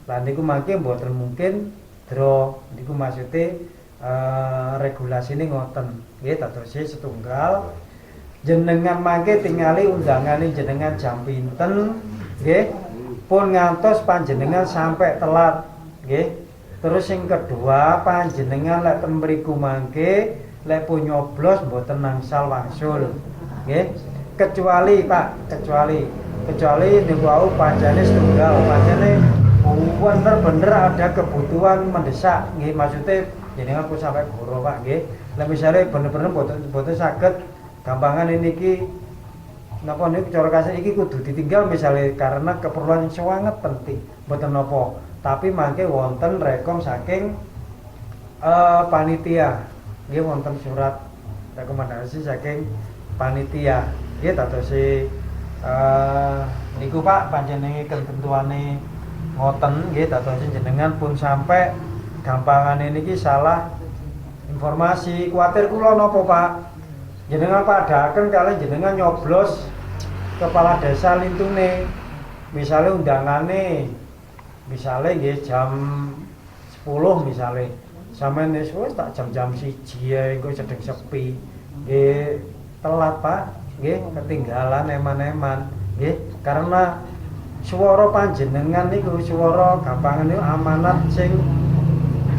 Lah niku mangke mboten mungkin draw. Niku maksude regulasine ngoten. Nggih dados setunggal jenengan mangke tingali undangane jenengan jam pinten nggih pun ngantos panjenengan sampai telat nggih. Terus yang kedua panjenengan lek ten mriku mangke lek pun nyoblos mboten nangsal wangsul nggih. Kecuali niku wau pancene setunggal pancene bener-bener ada kebutuhan mendesak nggih maksudnya jenengan pun sampai goro Pak nggih. Lek misale bener-bener mboten saged gampangan niki napa niku cara kasih iki kudu ditinggal misalnya karena keperluan yang sangat penting mboten napa tapi mangke wonten rekom saking panitia nggih wonten surat rekomendasi saking panitia nggih dadosi niku Pak panjenengan ketentuane ngoten nggih dadosi jenengan pun sampai gampangane niki salah informasi kuatir kula napa Pak? Jenengan padhaken kalian jenengan nyoblos kepala desa lintune. Misale undangane misale nggih jam 10 misale. Sampeyan wis tak jam-jam 1 ya engko sedeng sepi. Nggih telat Pak, nggih ketinggalan eman-eman. Nggih karena swara panjenengan niku swara gampangan niku amanat sing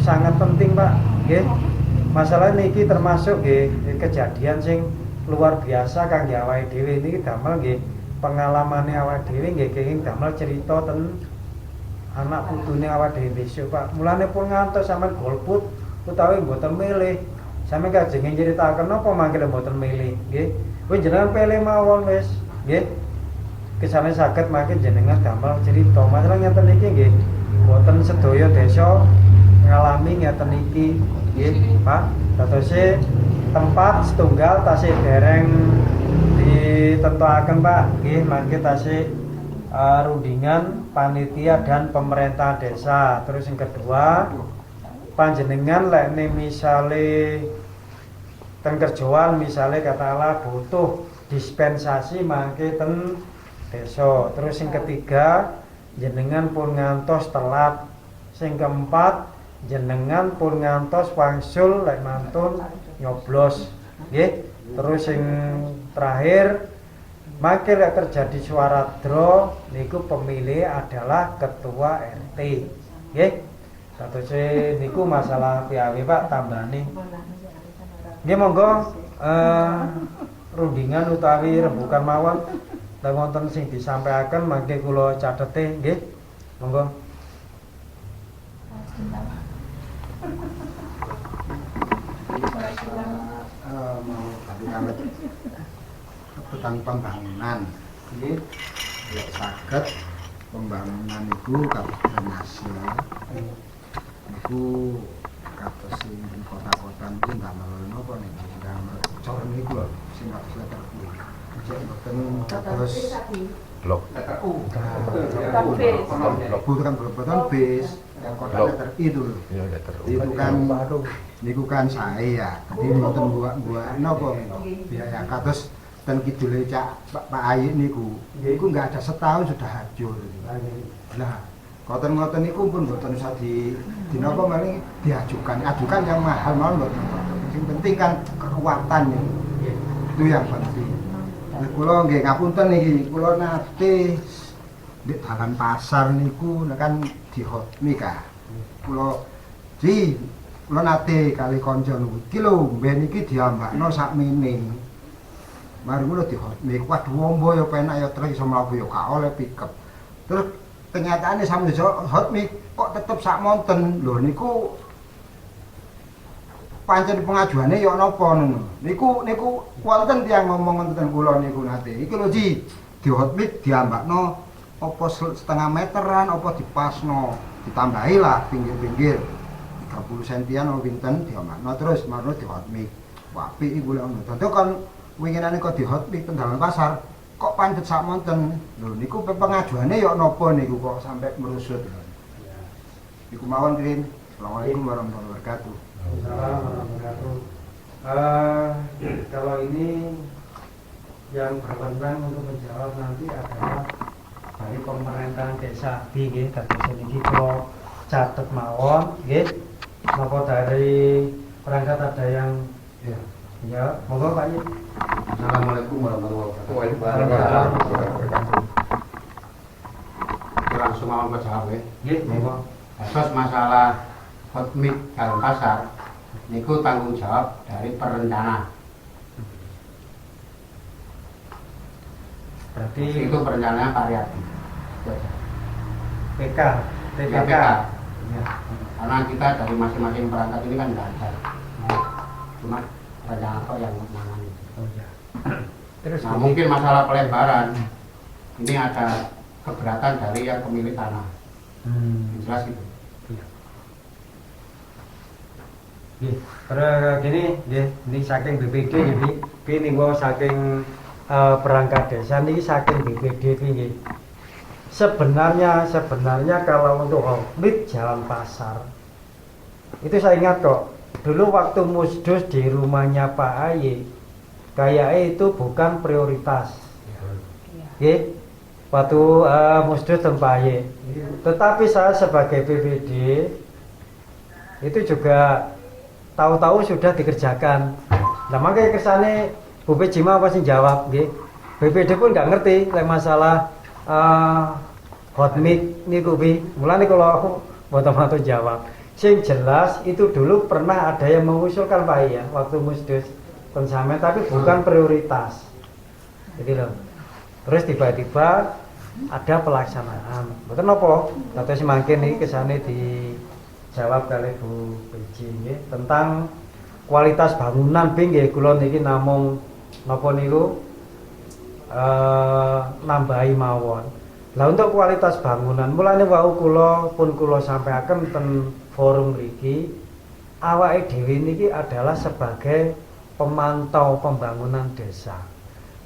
sangat penting Pak. Nggih. Masalah niki termasuk nggih kejadian sing luar biasa kangge awake dhewe niki damel nggih pengalamane awake dhewe nggih kenging damel cerita ten anak putune awake dhewe besok Pak. Mulane pun ngantos sampean golput utawi mboten milih. Sampeyan kajenge nyritakaken napa mangke mboten milih nggih. Kuwi jenengan pilih mawon wis nggih. Kesane saged mangke jenengan damel cerita. Masalah ngeten iki nggih mboten sedaya desa ngalami ngeten iki nggih Pak. Dadose tempat setunggal tasih dereng ditentuaken Pak nggih mangke tasih rundingan panitia dan pemerintah desa. Terus yang kedua panjenengan lekne misale ten kerjaan misale katakanlah butuh dispensasi mangke ten desa. Terus yang ketiga jenengan pun ngantos telat. Sing keempat jenengan pun ngantos wangsul lek mantun nyoblos nggih. Terus yang terakhir mangke lek terjadi suara draw niku pemilih adalah ketua RT nggih. Dadose niku masalah piawi Pak tambani. Nggih monggo rundingan utawi rembukan mawon lan wonten sing disampaikan mangke kula catete nggih. Monggo. Mau kami tentang pembangunan Nggih. lek saged pembangunan itu kabupaten hasil niku kados sing ing kota-kota niku ndamel napa niku ndamel cor niku lho sing kados letter U jek mboten kados blok bukan berobotan bis yang kota letter I itu lho. ya letter U Itu kan niku kan saya jadi mboten buat napa biaya kados ten kidule Cak Pak Ayi niku enggak ada setahun sudah hancur. Nah, ngoten-ngoten niku pun mboten usah di napa maling diajukan yang mahal mawon mboten. Sing penting kan kekuatan niku. Itu yang penting. Nah, kula nggih ngapunten niki, kula nate di dalan pasar niku kan di hotmi ka. Kula nate kali kanca niku. Iki lho mben iki diambakno sakmene. Mari kula di hotmi, waduh wombo ya penak ya truk iso mlaku ya gak oleh pickup. Terus kenyataannya sampe hotmi kok tetep sak monten. Lho niku pancen pengajuane ya napa ngono. Niku wonten tiyang ngomong wonten kula niku nate. Iki lho Ji, di hotmi diambakno apa setengah meteran apa dipasno, ditambahi lah pinggir-pinggir 30 sentian apa pinten diambakno terus marno di hotmi. Wah, apik iku lek ngono. Dadi kan winginane kok di hotmi teng dalan pasar kok pancet sak monten. Lho niku pengajuane ya napa niku kok sampai merusut. Iku mawon Rin. Assalamualaikum warahmatullahi wabarakatuh. Assalamualaikum warahmatullahi wabarakatuh. Kalau ini yang berwenang untuk menjawab nanti adalah dari pemerintahan desa nggih. Dados niki kula catet mawon nggih. Napa dari perangkat ada yang ya, monggo Pak Yit. Assalamualaikum warahmatullahi wabarakatuh. Langsung mau menjawab ya. Nggih, monggo. Terus masalah hotmik dalam pasar niku tanggung jawab dari perencana. Berarti Itu perencanaan variatif. PK. PK. Ya. Karena kita dari masing-masing perangkat ini kan tidak ada. Cuma rencana kok yang menangani. Oh ya. Terus Nah, mungkin masalah pelebaran ini ada keberatan dari yang pemilik tanah. Jelas gitu. Nggih, terus gini nggih, ini saking BPD jadi ini gua saking perangkat desa ini saking BPD nggih. Sebenarnya kalau untuk hotmik jalan pasar itu saya ingat kok dulu waktu musdus di rumahnya Pak Aye, kayaknya itu bukan prioritas. Oke, waktu musdus dan Pak Aye. Tetapi saya sebagai PPD itu juga tahu-tahu sudah dikerjakan. Nah makanya kesane Bu Pejima pasti jawab, nggih. BPD pun nggak ngerti masalah hot mic niku bi. Mulane kalau aku foto-foto jawab. Sing jelas itu dulu pernah ada yang mengusulkan Pak ya waktu musdus pensamen, tapi bukan prioritas. Jadi loh. Terus tiba-tiba ada pelaksanaan. Betul nopo? Atau semakin ini kesane dijawab kali Bu Beji nggih tentang kualitas bangunan ping nggih kula niki namung napa niku nambahi mawon. Lah untuk kualitas bangunan mulane wau kula sampaikan ten forum mriki awake dhewe niki adalah sebagai pemantau pembangunan desa.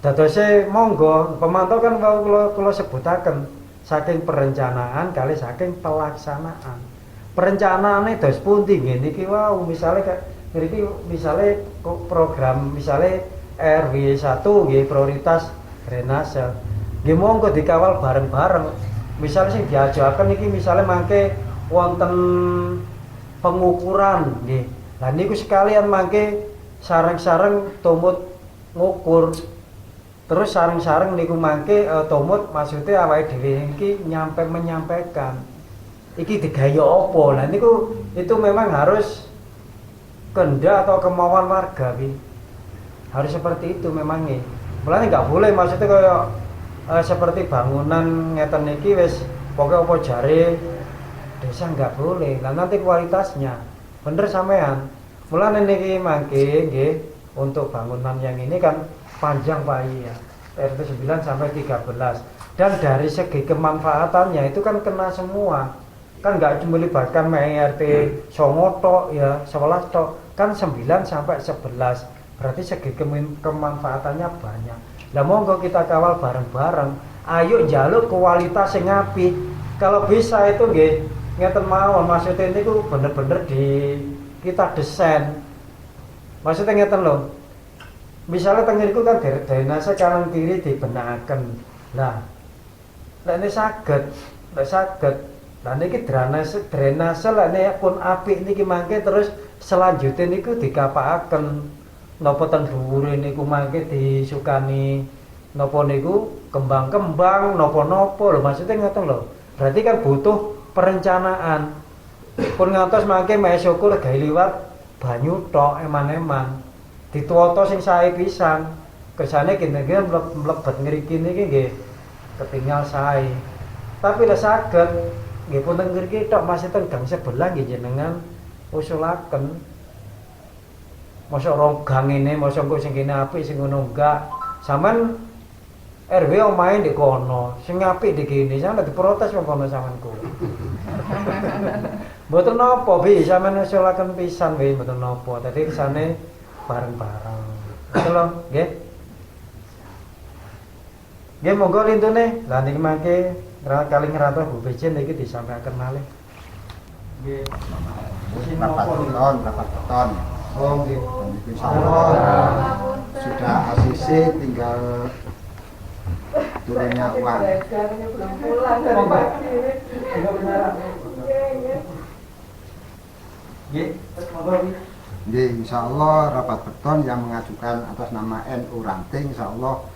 Dadose monggo pemantau kan wau kula sebutaken saking perencanaan kali saking pelaksanaan. Perencanaane dos pundi nggih niki wau misale mriki misale program misale RW 1 nggih prioritas drainase. Nggih monggo dikawal bareng-bareng. Misale sing diajaken iki misale mangke wonten pengukuran nggih. Lah niku sekalian mangke sareng-sareng tumut ngukur. Terus sareng-sareng niku mangke tumut maksudnya awake dhewe iki menyampaikan iki digaya apa. Lah niku itu memang harus kehendak atau kemauan warga bi. Harus seperti itu memang nggih. Mulane enggak boleh maksudnya kaya seperti bangunan ngeten niki wis pokoke apa jare desa enggak boleh. Lah nanti kualitasnya bener sampean. Mulane niki mangke nggih untuk bangunan yang ini kan panjang Pak ya. RT 9 sampai 13. Dan dari segi kemanfaatannya itu kan kena semua. Kan enggak cuma melibatkan RT 9 tok ya, 11 tok, kan 9 sampai 11. Berarti segi kemanfaatannya banyak. Lah monggo kita kawal bareng-bareng. Ayo njaluk kualitas sing apik. Kalau bisa itu nggih ngeten mawon maksudnya niku bener-bener kita desain. Maksudnya ngeten lho. Misalnya teng niku kan drainase kanan kiri dibenahaken. Lah nek ini saged, lah niki drainase lah nek pun apik niki mangke terus selanjutnya niku dikapakaken. Napa ten dhuwure niku mangke disukani napa niku kembang-kembang napa-napa lho maksudnya ngoten lho. Berarti kan butuh perencanaan. Pun ngantos mangke mae syukur gawe liwat banyu tok eman-eman. Dituwoto sing sae pisan. Kersane kene-kene mlebet ngriki niki nggih ketinggal sae. Tapi lek saged nggih pun teng ngriki tok masih teng gang sebelah nggih jenengan usulaken. Mosok rogang ini, mosok kok sing kene apik sing ngono enggak. Sampeyan RW omahe ndek kono, sing apik ndek kene, sampeyan diprotes wong kono sampeanku. Mboten napa bi, sampeyan usulaken pisan wi mboten napa. Dadi kesane bareng-bareng. Betul lho, nggih. Nggih monggo lintune. Lah niki mangke kali ngerantos Bu Bejen niki disampaikan malih. Nggih. Rapat beton. Oh nggih. Insyaallah sudah ACC tinggal turunnya uang. Nggih, insyaallah rapat beton yang mengajukan atas nama NU Ranting insyaallah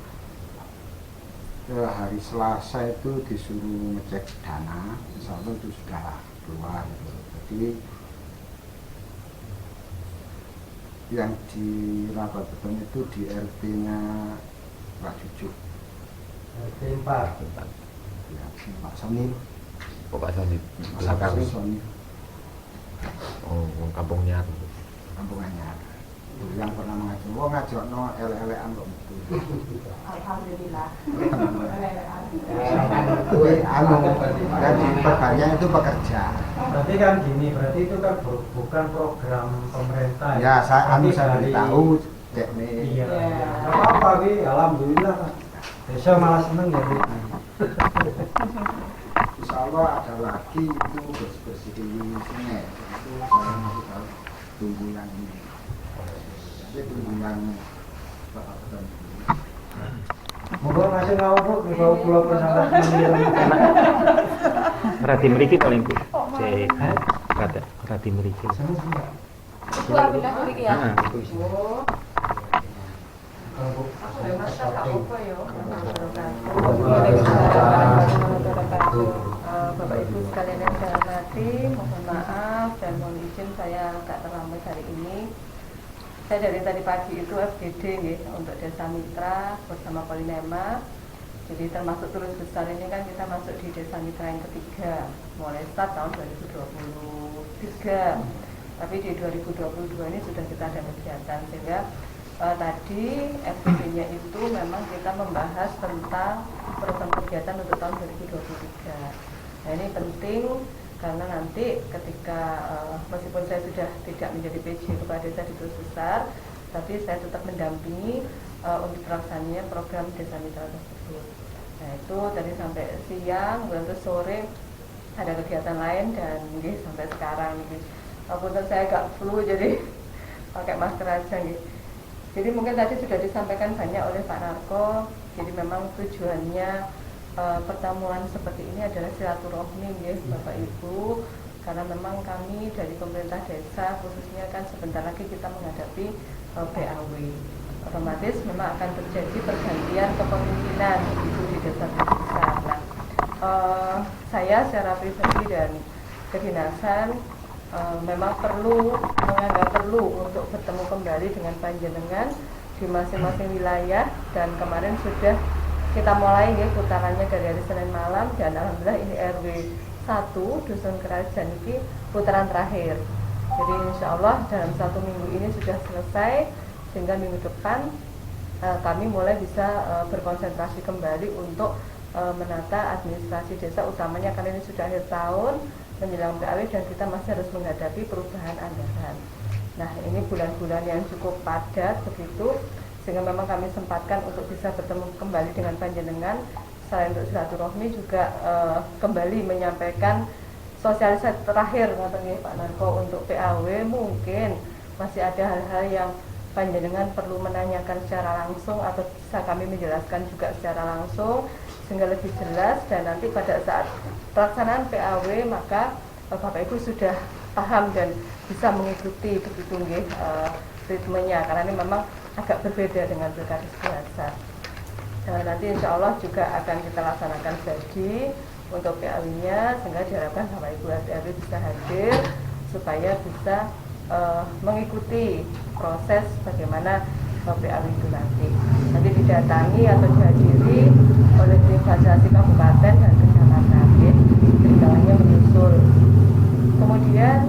hari Selasa itu disuruh ngecek dana, insyaallah itu sudah keluar. Jadi yang di rapat beton itu di RT-nya Pak Cucuk. RT 4. Ya, Pak Soni. Oh, Pak Soni. Pak Soni. Oh, kampungnya. Kampungannya. Yang pernah mengajar, ngajokno elek-elekan kok betul. Alhamdulillah. Jadi pekerjaan itu pekerja. Berarti kan gini, berarti itu kan bukan program pemerintah. Ya, saya Tapi tahu cek nih. Iya. Enggak apa-apa, Bi. Alhamdulillah. Desa malah seneng ya, Bi. Insya Allah ada lagi itu bersih-bersih di sungai. Itu saya masih tahu. tunggu yang ini. Jadi tunggu yang Bapak Ketua. Monggo masih ngawur Bu, niku kula pun sampeyan mengirim. Rati mriki paling Bu. Cek rati mriki. Ibu ambil aku iki ya. Heeh, iku isi. Bapak Ibu sekalian yang saya hormati, mohon maaf dan mohon izin saya agak terlambat hari ini. Saya dari tadi pagi itu FGD nih, untuk Desa Mitra bersama Polinema. Jadi termasuk Tulus Besar ini kan kita masuk di Desa Mitra yang ketiga mulai start tahun 2023. Tapi di 2022 ini sudah kita ada kegiatan sehingga tadi FGD-nya itu memang kita membahas tentang program kegiatan untuk tahun 2023. Nah ini penting karena nanti ketika meskipun saya sudah tidak menjadi PJ Kepala Desa di Tulus Besar, tapi saya tetap mendampingi untuk pelaksananya program Desa Mitra tersebut. Nah itu tadi sampai siang, terus sore ada kegiatan lain dan sampai sekarang punten saya agak flu jadi pakai masker aja gitu. Jadi mungkin tadi sudah disampaikan banyak oleh Pak Narko. Jadi memang tujuannya pertemuan seperti ini adalah silaturahmi ya Bapak Ibu, karena memang kami dari pemerintah desa khususnya kan sebentar lagi kita menghadapi PAW. Otomatis memang akan terjadi pergantian kepemimpinan itu di desa besar. Nah, saya secara pribadi dan kedinasan memang menganggap perlu untuk bertemu kembali dengan panjenengan di masing-masing wilayah, dan kemarin sudah kita mulai ya putarannya dari hari Senin malam, dan alhamdulillah ini RW 1 Dusun Kerajaan ini putaran terakhir. Jadi insya Allah dalam 1 minggu ini sudah selesai, sehingga minggu depan kami mulai bisa berkonsentrasi kembali untuk menata administrasi desa, utamanya karena ini sudah akhir tahun menjelang PAW dan kita masih harus menghadapi perubahan anggaran. Nah ini bulan-bulan yang cukup padat begitu, sehingga memang kami sempatkan untuk bisa bertemu kembali dengan panjenengan. Selain untuk silaturahmi juga kembali menyampaikan sosialisasi terakhir katanya Pak Narko untuk PAW. Mungkin masih ada hal-hal yang panjenengan perlu menanyakan secara langsung atau bisa kami menjelaskan juga secara langsung sehingga lebih jelas, dan nanti pada saat pelaksanaan PAW maka Bapak Ibu sudah paham dan bisa mengikuti begitu ritmenya, karena ini memang agak berbeda dengan pilkada biasa. Nanti insya Allah juga akan kita laksanakan jadi untuk PAW-nya, sehingga diharapkan Bapak Ibu RT bisa hadir supaya bisa mengikuti proses bagaimana PAW itu nanti didatangi atau dihadiri oleh tim fasilitasi kabupaten dan kecamatan. Ceritanya menyusul. Kemudian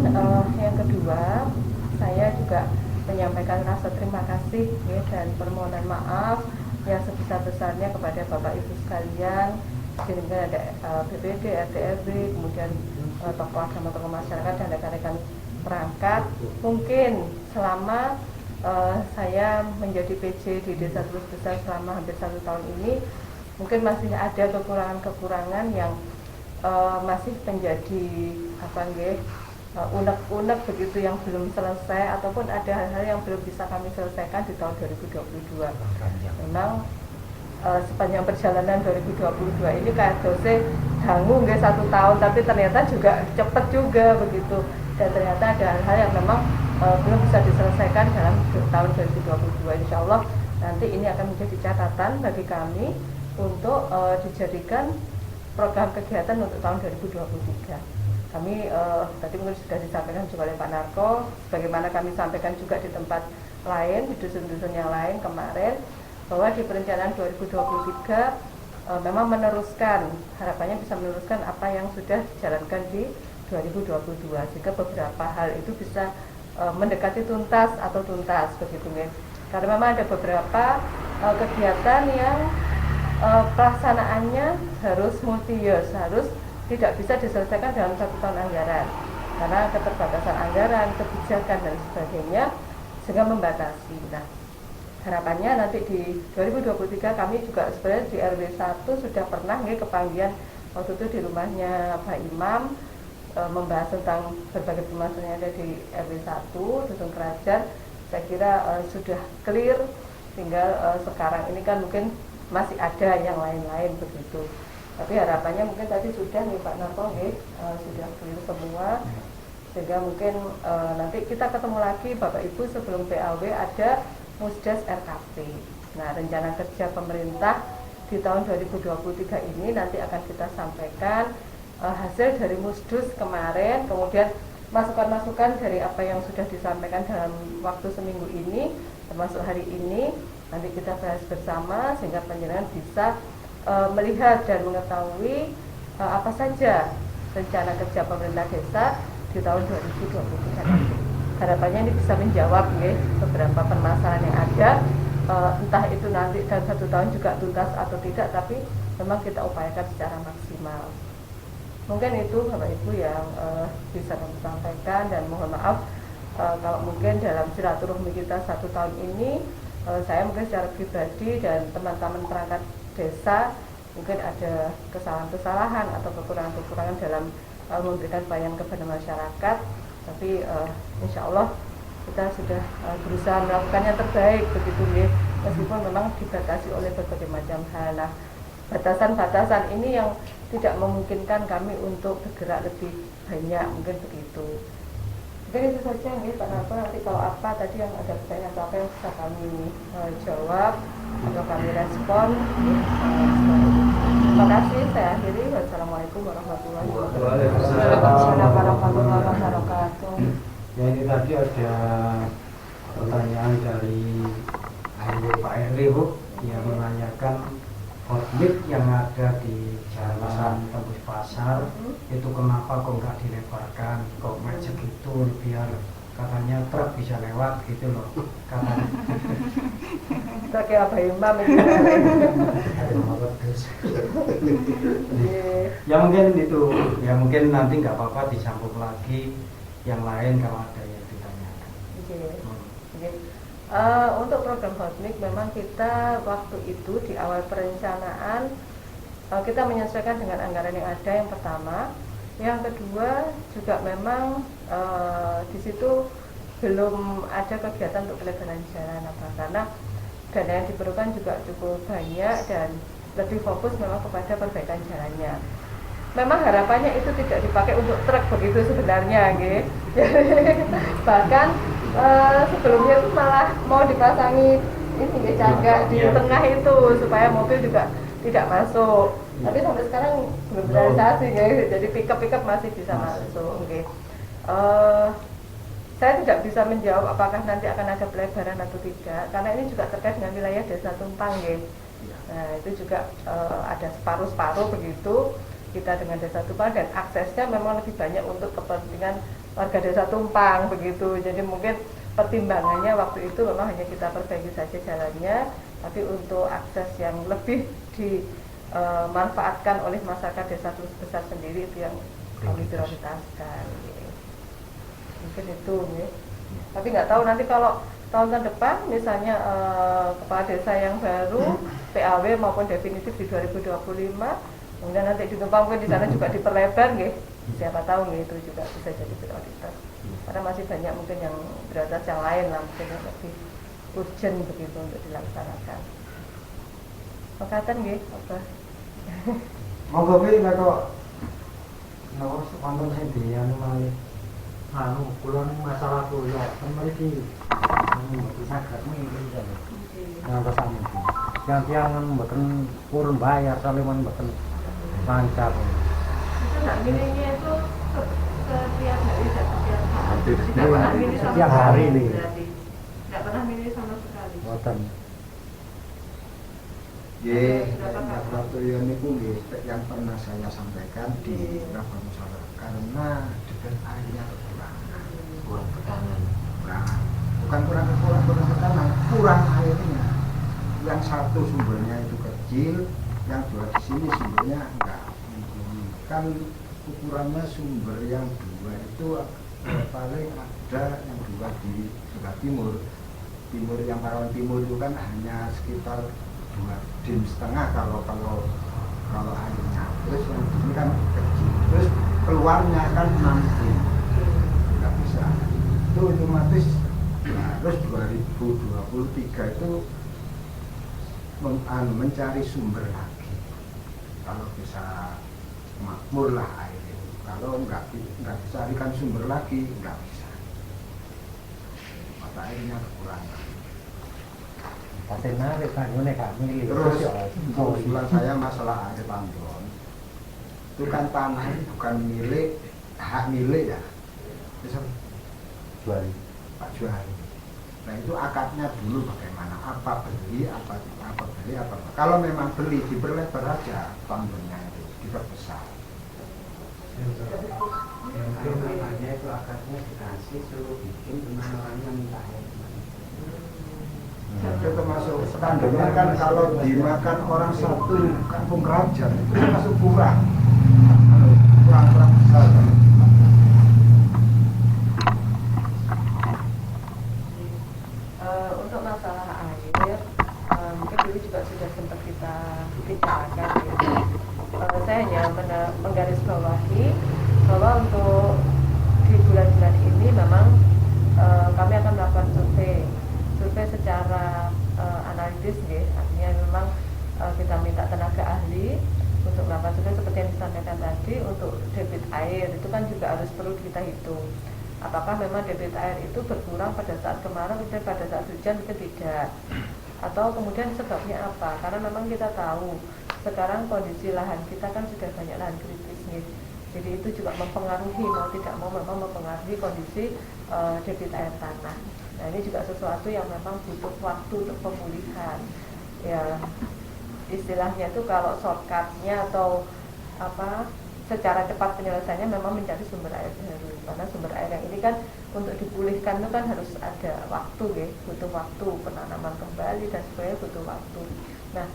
yang kedua, saya juga menyampaikan rasa terima kasih ya, dan permohonan maaf yang sebesar-besarnya kepada Bapak Ibu sekalian, sehingga ada BPD, RT RW, kemudian tokoh agama, tokoh masyarakat dan rekan-rekan perangkat. Mungkin selama saya menjadi PJ di Desa Tulus Besar selama hampir 1 tahun ini, mungkin masih ada kekurangan-kekurangan yang masih menjadi unek-unek begitu yang belum selesai, ataupun ada hal-hal yang belum bisa kami selesaikan di tahun 2022. Memang sepanjang perjalanan 2022 ini kasusnya dangu 1 tahun, tapi ternyata juga cepat juga begitu, dan ternyata ada hal-hal yang memang belum bisa diselesaikan dalam tahun 2022. Insya Allah nanti ini akan menjadi catatan bagi kami untuk dijadikan program kegiatan untuk tahun 2023. Kami tadi mungkin sudah disampaikan juga oleh Pak Narko, bagaimana kami sampaikan juga di tempat lain, di dusun-dusun yang lain kemarin, bahwa di perencanaan 2023 memang meneruskan, harapannya bisa meneruskan apa yang sudah dijalankan di 2022, sehingga beberapa hal itu bisa mendekati tuntas begitu ya. Karena memang ada beberapa kegiatan yang pelaksanaannya harus multi years, harus tidak bisa diselesaikan dalam 1 tahun anggaran karena keterbatasan anggaran, kebijakan dan sebagainya, sehingga membatasi. Nah, harapannya nanti di 2023 kami juga sebenarnya di RW 1 sudah pernah kepanggian waktu itu di rumahnya Pak Imam membahas tentang berbagai permasalahan yang ada di RW 1 Dusun Kerajaan, saya kira sudah clear. Tinggal sekarang ini kan mungkin masih ada yang lain-lain begitu. Tapi harapannya mungkin tadi sudah nih Pak Narto sudah clear semua, sehingga mungkin nanti kita ketemu lagi Bapak Ibu sebelum PAW ada Musdes RKP. Nah, rencana kerja pemerintah di tahun 2023 ini nanti akan kita sampaikan hasil dari Musdus kemarin, kemudian masukan-masukan dari apa yang sudah disampaikan dalam waktu seminggu ini, termasuk hari ini, nanti kita bahas bersama sehingga panjenengan bisa melihat dan mengetahui apa saja rencana kerja pemerintah desa di tahun 2023 nanti. Harapannya ini bisa menjawab beberapa permasalahan yang ada, entah itu nanti dalam 1 tahun juga tuntas atau tidak, tapi memang kita upayakan secara maksimal. Mungkin itu Bapak Ibu yang bisa kami sampaikan, dan mohon maaf kalau mungkin dalam silaturahmi kita 1 tahun ini saya mungkin secara pribadi dan teman-teman perangkat desa mungkin ada kesalahan-kesalahan atau kekurangan-kekurangan dalam memberikan pelayanan kepada masyarakat, tapi insya Allah kita sudah berusaha melakukan yang terbaik begitu ya, meskipun memang dibatasi oleh berbagai macam hal. Nah, batasan-batasan ini yang tidak memungkinkan kami untuk bergerak lebih banyak, mungkin begitu. Mungkin itu saja nih Pak Narto, nanti kalau apa tadi yang ada pertanyaan atau apa yang bisa kami jawab atau kami respon. Terima kasih, saya akhiri. Wassalamualaikum warahmatullahi wabarakatuh. Ya, ini tadi ada pertanyaan dari Pak Erli Bu, yang menanyakan hotmit yang ada di Jalan Tembus Pasar itu kenapa kok nggak dilebarkan, kok macet gitu biar katanya truk bisa lewat gitu loh katanya. Kita kayak apa imam itu. Ya mungkin itu, ya mungkin nanti nggak apa-apa disambung lagi yang lain kalau ada yang ditanyakan. Untuk program hotmik memang kita waktu itu di awal perencanaan kita menyesuaikan dengan anggaran yang ada, yang pertama. Yang kedua juga memang di situ belum ada kegiatan untuk pelebaran jalan karena dana yang diperlukan juga cukup banyak dan lebih fokus memang kepada perbaikan jalannya. Memang harapannya itu tidak dipakai untuk truk begitu sebenarnya, bahkan sebelumnya itu malah mau dipasangi ini cagak di tengah itu supaya mobil juga tidak masuk. Tapi sampai sekarang belum realisasi, jadi pickup masih bisa masuk. Saya tidak bisa menjawab apakah nanti akan ada pelebaran atau tidak, karena ini juga terkait dengan wilayah Desa Tumpang, Nah, itu juga ada separuh-separuh begitu kita dengan Desa Tumpang, dan aksesnya memang lebih banyak untuk kepentingan warga Desa Tumpang begitu. Jadi mungkin pertimbangannya waktu itu memang hanya kita perbaiki saja jalannya, tapi untuk akses yang lebih dimanfaatkan oleh masyarakat Desa Besar sendiri itu yang kami prioritaskan. Mungkin itu, tapi nggak tahu nanti kalau tahun depan misalnya kepala desa yang baru PAW maupun definitif di 2025, kemudian nanti di Tumpang mungkin di sana juga diperlebar, siapa tahu itu juga bisa jadi prioritas. Karena masih banyak mungkin yang prioritas yang lain lah, mungkin yang lebih urgent begitu untuk dilaksanakan. Makatan apa? Monggo Bi, nek kok napa wonten sing dianu malih. Kula masalah kula mriki mboten saged ngene. Ngantosan iki. Yang tiang mboten purun bayar soalnya mboten lancar. Itu nak mininya itu setiap hari, setiap hari. Tidak pernah mini sama Setiap hari nih. Tidak pernah mini sama sekali. Mboten. Waktu niku yang pernah saya sampaikan di rapat musyawarah, karena debit airnya kurang tekanan. Bukan kurang tekanan, kurang airnya. Yang satu sumbernya itu kecil, yang dua di sini sumbernya enggak. Kan ukurannya sumber yang dua itu paling ada yang dua di sebelah timur. Yang Parawan Timur itu kan hanya sekitar 2,5 dim kalau airnya. Terus yang di sini kan kecil. Terus keluarnya kan nanti nggak bisa. Itu otomatis harus 2023 itu mencari sumber lagi. Kalau bisa makmur lah air ini. Kalau nggak dicarikan sumber lagi nggak bisa. Mata airnya kekurangan. Pasti narik kan, ini kak milih. Terus usulan saya masalah air Tambon. Itu kan tanah ini bukan milik, hak milik ya. Bisa Jual. Pak Juhari. Nah itu akadnya dulu bagaimana? Apa beli, apa beli, apa. Kalau memang beli diperlebar aja Tambonnya itu, diperbesar. Yang namanya itu akadnya dikasih suruh bikin dengan orangnya minta air. Itu termasuk standarnya kan kalau dimakan orang satu kampung kerajaan itu termasuk kurang besar kan? Untuk masalah air, mungkin dulu juga sudah sempat kita bicarakan ya. Saya hanya menggarisbawahi bahwa untuk di bulan-bulan ini memang kami akan melakukan survei secara analitis ya. Artinya memang kita minta tenaga ahli untuk melakukan survei seperti yang disampaikan tadi. Untuk debit air itu kan juga harus perlu kita hitung. Apakah memang debit air itu berkurang pada saat kemarau, kemudian pada saat hujan itu tidak, atau kemudian sebabnya apa? Karena memang kita tahu sekarang kondisi lahan kita kan sudah banyak lahan kritis nih. Jadi itu juga mempengaruhi, mau tidak mau memang mempengaruhi kondisi debit air tanah. Nah ini juga sesuatu yang memang butuh waktu untuk pemulihan. Ya istilahnya itu kalau shortcutnya atau apa secara cepat penyelesaiannya memang mencari sumber air baru. Karena sumber air yang ini kan untuk dipulihkan itu kan harus ada waktu ya, butuh waktu penanaman kembali dan sebagainya butuh waktu. Nah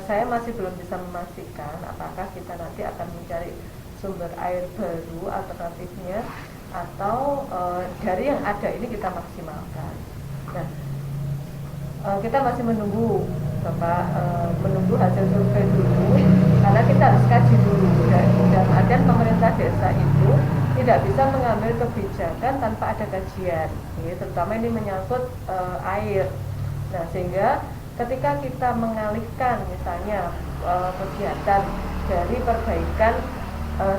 saya masih belum bisa memastikan apakah kita nanti akan mencari sumber air baru alternatifnya atau dari yang ada ini kita maksimalkan. Nah kita masih menunggu Bapak, menunggu hasil survei dulu karena kita harus kaji dulu dan ada pemerintah desa itu tidak bisa mengambil kebijakan tanpa ada kajian ya, terutama ini menyangkut air. Nah sehingga ketika kita mengalihkan misalnya kegiatan dari perbaikan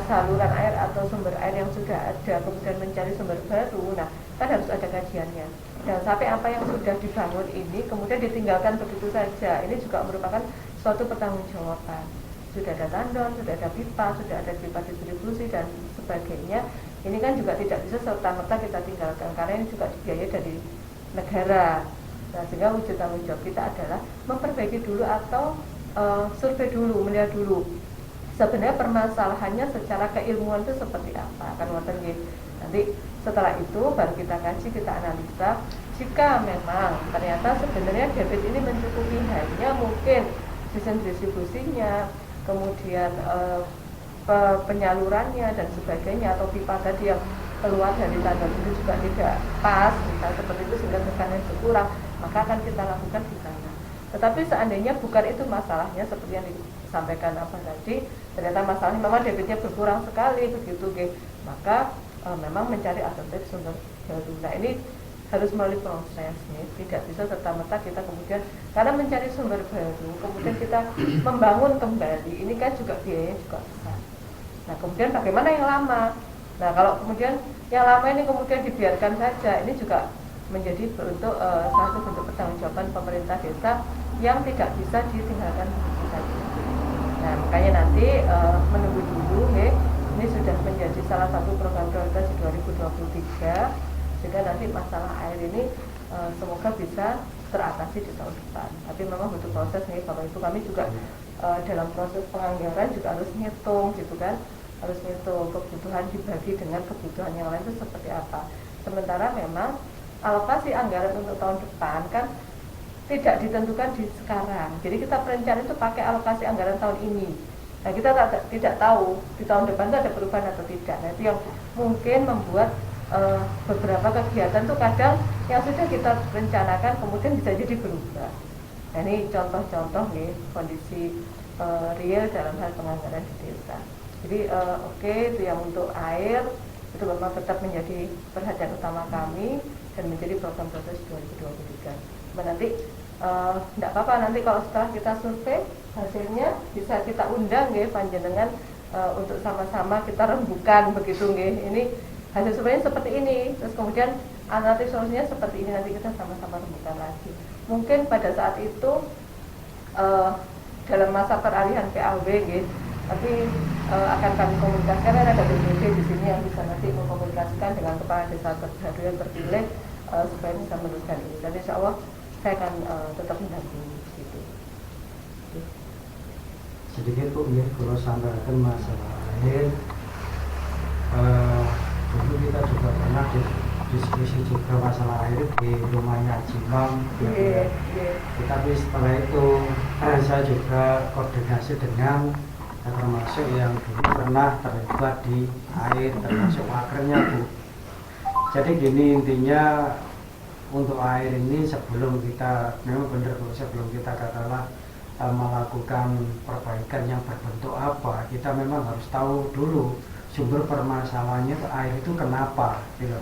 saluran air atau sumber air yang sudah ada kemudian mencari sumber baru, nah kan harus ada kajiannya. Dan sampai apa yang sudah dibangun ini kemudian ditinggalkan begitu saja, ini juga merupakan suatu pertanggungjawaban. Sudah ada tandon, sudah ada pipa, sudah ada pipa distribusi dan sebagainya. Ini kan juga tidak bisa serta-merta kita tinggalkan karena ini juga dibiayai dari negara. Nah, sehingga wujud tanggung jawab kita adalah memperbaiki dulu atau survei dulu, melihat dulu sebenarnya permasalahannya secara keilmuan itu seperti apa. Kan nanti setelah itu baru kita kaji, kita analisa. Jika memang ternyata sebenarnya debit ini mencukupi hanya mungkin sistem distribusinya, kemudian penyalurannya dan sebagainya, atau pipa tadi yang keluar dari tandon itu juga tidak pas, misalnya seperti itu sehingga tekanan berkurang, maka akan kita lakukan di sana. Tetapi seandainya bukan itu masalahnya seperti yang disampaikan apa tadi, ternyata masalahnya memang debitnya berkurang sekali begitu, maka memang mencari alternatif sumber baru. Nah ini harus melalui proses nih, tidak bisa serta-merta kita kemudian karena mencari sumber baru kemudian kita membangun kembali, ini kan juga biayanya juga besar. Nah kemudian bagaimana yang lama? Nah kalau kemudian yang lama ini kemudian dibiarkan saja, ini juga menjadi bentuk satu bentuk pertanggungjawaban pemerintah desa yang tidak bisa ditinggalkan begitu saja. Nah makanya nanti menunggu dulu ya. Ini sudah menjadi salah satu program prioritas di 2023, sehingga nanti masalah air ini semoga bisa teratasi di tahun depan. Tapi memang butuh proses nih, Bapak Ibu, kami juga dalam proses penganggaran juga harus ngitung gitu kan, harus ngitung kebutuhan dibagi dengan kebutuhan yang lain itu seperti apa. Sementara memang alokasi anggaran untuk tahun depan kan tidak ditentukan di sekarang. Jadi kita perencanaan itu pakai alokasi anggaran tahun ini. Nah kita tidak tahu di tahun depan itu ada perubahan atau tidak. Nah itu yang mungkin membuat beberapa kegiatan itu kadang yang sudah kita rencanakan kemudian bisa jadi berubah. Nah ini contoh-contoh nih kondisi real dalam hal penganggaran di desa. Jadi oke, itu yang untuk air itu memang tetap menjadi perhatian utama kami dan menjadi program prioritas 2023. Nanti tidak apa-apa, nanti kalau setelah kita survei hasilnya bisa kita undang nggih panjenengan untuk sama-sama kita rembukan begitu nggih. Ini hasil surveinya seperti ini, terus kemudian alternatif solusinya seperti ini, nanti kita sama-sama rembukan lagi. Mungkin pada saat itu dalam masa peralihan PAW nggih, tapi akan kami komunikasikan, ada BPD di sini yang bisa nanti mengkomunikasikan dengan kepala desa baru yang terpilih supaya bisa meneruskan ini. Dan insya Allah saya akan tetap mendampingi di situ. Sedikit Bu, ya, kalau sampaikan masalah air, dulu kita juga pernah diskusi juga masalah air di rumahnya Jimang. Tetapi setelah itu saya juga koordinasi dengan termasuk yang dulu pernah terlibat di air, termasuk makernya Bu. Jadi gini intinya, untuk air ini sebelum kita, memang benar Bu, sebelum kita katakanlah melakukan perbaikan yang berbentuk apa, kita memang harus tahu dulu sumber permasalahannya air itu kenapa gitu.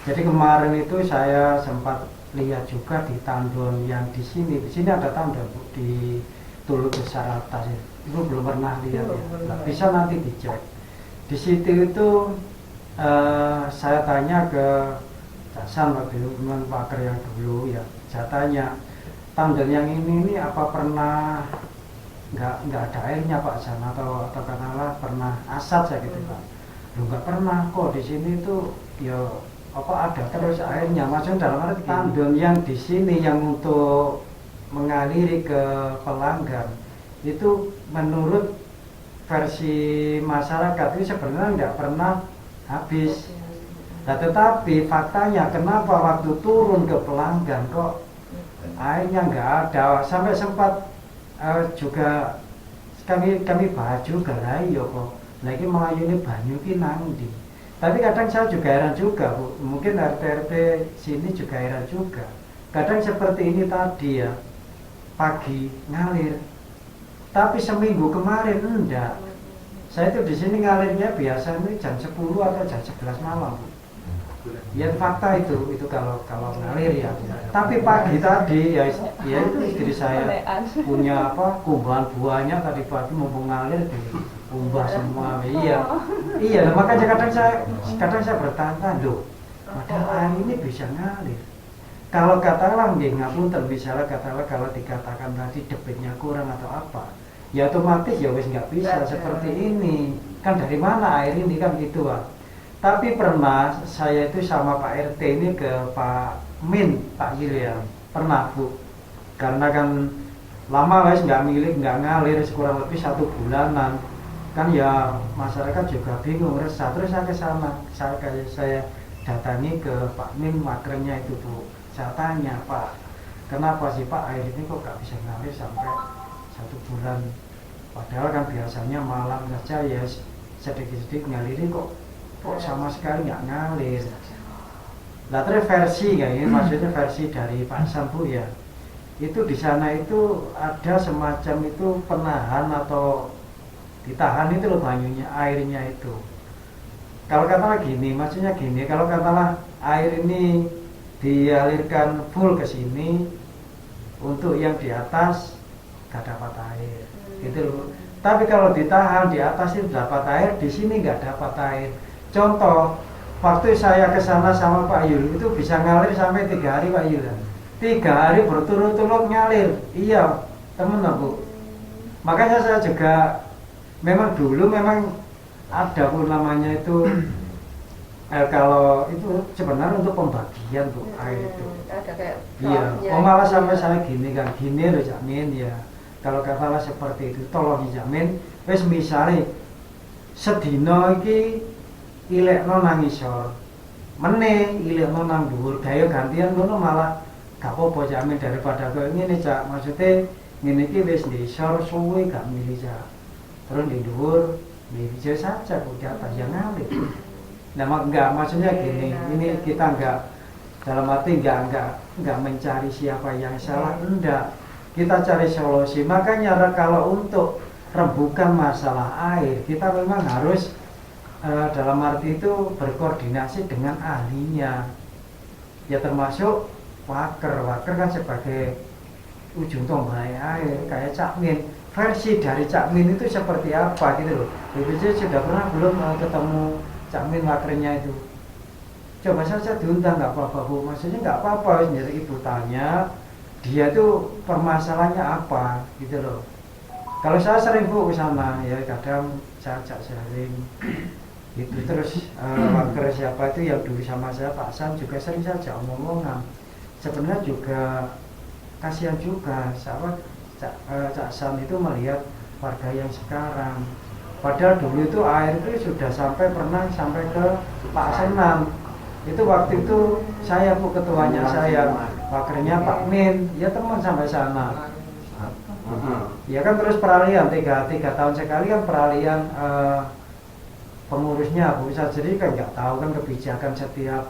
Jadi kemarin itu saya sempat lihat juga di tandon yang di sini ada tandon Bu, di Tulu Besar atas itu belum pernah lihat ya. Nah, bisa nanti dicek. Di situ itu saya tanya ke Casan waktu itu, teman pakar yang dulu ya, saya tanya tandon yang ini apa pernah nggak ada airnya Pak San, atau katakanlah pernah asat saya gitu Pak. Lu nggak pernah kok, di sini tuh ya apa ada terus airnya. Maksudnya dalam arti tandon yang di sini yang untuk mengaliri ke pelanggan itu menurut versi masyarakat itu sebenarnya nggak pernah habis. Nah, tetapi faktanya kenapa waktu turun ke pelanggan kok airnya nggak ada, sampai sempat juga kami bahas juga lah, iya kok lagi melayani banyu ki nang ndi. Tapi kadang saya juga heran juga Bu, mungkin RT sini juga heran juga. Kadang seperti ini tadi ya, pagi ngalir, tapi seminggu kemarin enggak. Saya itu di sini ngalirnya biasanya jam 10 atau jam 11 malam Bu. Ya fakta itu kalau ngalir ya. Tapi pagi tadi ya itu istri saya punya kumbahan buahnya tadi pagi mumpung ngalir diumbah semua. Iya, nah, makanya kadang saya bertanya loh, padahal air ini bisa ngalir. Kalau katakanlah ngapunten, misalnya katakanlah kalau dikatakan tadi debitnya kurang atau apa, ya otomatis ya wis nggak bisa seperti ini. Kan dari mana air ini kan gitu Pak. Tapi pernah saya itu sama Pak RT ini ke Pak Min, Pak Yilian, pernah Bu. Karena kan lama wis nggak ngalir kurang lebih 1 bulanan. Kan ya masyarakat juga bingung, resah. Terus saya ke sana, saya datangi ke Pak Min, makernya itu Bu. Saya tanya, Pak, kenapa sih Pak air ini kok nggak bisa ngalir sampai 1 bulan? Padahal kan biasanya malam saja ya sedikit-sedikit ngaliri kok sama sekali nggak ngalir. Nah terus versi kayak ini, maksudnya versi dari Pak Sam Bu ya, itu di sana itu ada semacam itu penahan atau ditahan itu loh banyunya, airnya itu. Kalau katalah gini, maksudnya gini, kalau katalah air ini dialirkan full ke sini, untuk yang di atas gak dapat air, gitu loh. Tapi kalau ditahan di atas itu dapat air, di sini nggak dapat air. Contoh, waktu saya ke sana sama Pak Yul itu bisa ngalir sampai 3 hari Pak Yul. 3 hari berturut-turut ngalir. Iya, temen Bu. Makanya saya juga memang dulu ada pun namanya itu kalau itu sebenarnya untuk pembagian Bu air itu. Ada kayak iya, malah sampai saya gini loh Jamin ya. Kalau katalah seperti itu, tolong dijamin wis misale sedina iki ilekno nang isor, meneh ilekno nang dhuwur, gaya gantian ngono malah gak apa-apa Jamin, daripada koyo ngene Cak. Maksude ngene iki wis di isor suwe gak milih Cak. Terus di dhuwur milih saja Bu, di atas yang ngalir. Nah, maksudnya gini, ini kita enggak dalam arti enggak mencari siapa yang salah, enggak. Kita cari solusi. Makanya kalau untuk rembukan masalah air, kita memang harus dalam arti itu berkoordinasi dengan ahlinya. Ya termasuk waker kan sebagai ujung tombak air, kayak Cakmin. Versi dari Cakmin itu seperti apa gitu loh. BPJ sudah pernah belum ketemu Cakmin wakernya itu? Coba saja diundang, nggak apa-apa Bu. Maksudnya nggak apa-apa, jadi ibu tanya dia tuh permasalahannya apa gitu loh. Kalau saya sering Bu ke sana, ya kadang saya ajak sharing gitu. Terus waker siapa itu yang dulu sama saya, Pak San, juga sering saja omong-omongan. Sebenarnya juga kasihan juga Cak San itu melihat warga yang sekarang. Padahal dulu itu air itu sudah pernah sampai ke Pak Senam. Itu waktu itu saya Bu, ketuanya saya, wakernya Pak Min, ya teman sampai sana. Ya kan terus peralihan tiga tahun sekali kan peralihan pengurusnya Bu. Jadi kan nggak tahu kan kebijakan setiap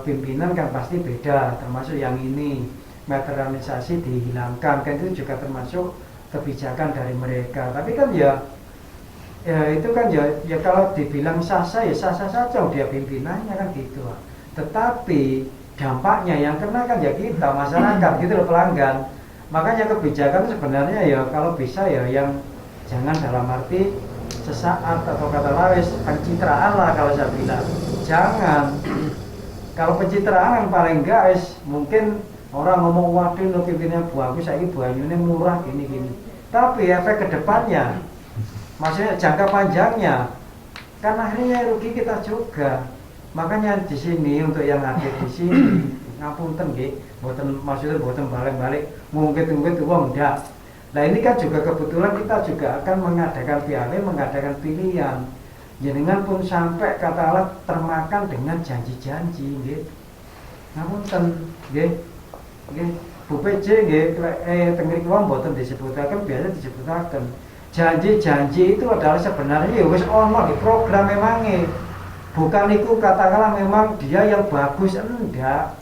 pimpinan kan pasti beda, termasuk yang ini meterisasi dihilangkan kan itu juga termasuk kebijakan dari mereka. Tapi kan ya itu kan ya kalau dibilang sah-sah ya sah-sah saja dia pimpinannya kan gitu. Tetapi dampaknya yang kena kan ya kita masyarakat gitu loh, pelanggan. Makanya kebijakan sebenarnya ya kalau bisa ya yang jangan dalam arti sesaat atau kata lain pencitraan lah kalau saya bilang. Jangan. Kalau pencitraan yang paling guys mungkin orang ngomong waduh lo pimpinnya bagus, saya banyunya murah gini. Tapi efek kedepannya, maksudnya jangka panjangnya, kan akhirnya rugi kita juga. Makanya di sini untuk yang hadir di sini, ngapunten nggih, maksudnya boten balik-balik, ngungkit uang ndak. Nah ini kan juga kebetulan kita juga akan mengadakan mengadakan pilihan. Jenengan pun sampai katakanlah termakan dengan janji-janji, nggih. Ngapunten, nggih. Bu PJ tengrik wong mboten disebutaken, biasa disebutaken. Janji-janji itu adalah sebenarnya ya wis ono di program memangnya. Bukan itu katakanlah memang dia yang bagus, enggak.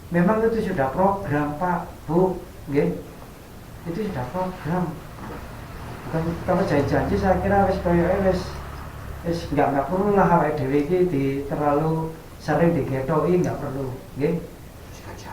Memang itu sudah program Pak, Bu, nggih. Itu sudah program. Bukan kalau janji-janji saya kira wis koyoke wis enggak perlu lah awake dhewe iki terlalu sering digetoki, enggak perlu, nggih.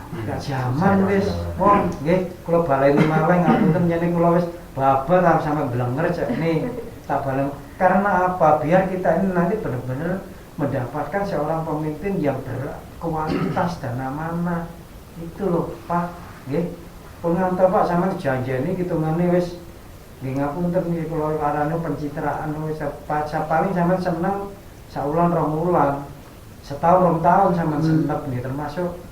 Enggak zaman wis wong nggih kula baleni malih ngapunten yen kula wis babar sampe blenger cekne tak balen. Karena apa? Biar kita ini nanti benar-benar mendapatkan seorang pemimpin yang berkualitas dan amanah. Itu loh Pak, nggih. Pun ngantos Pak sampean janjeni hitungane wis nggih ngapunten nggih kula arane pencitraan wis paling sampean seneng saulan rong wulan. Setahun 2 tahun sampean seneng nggih termasuk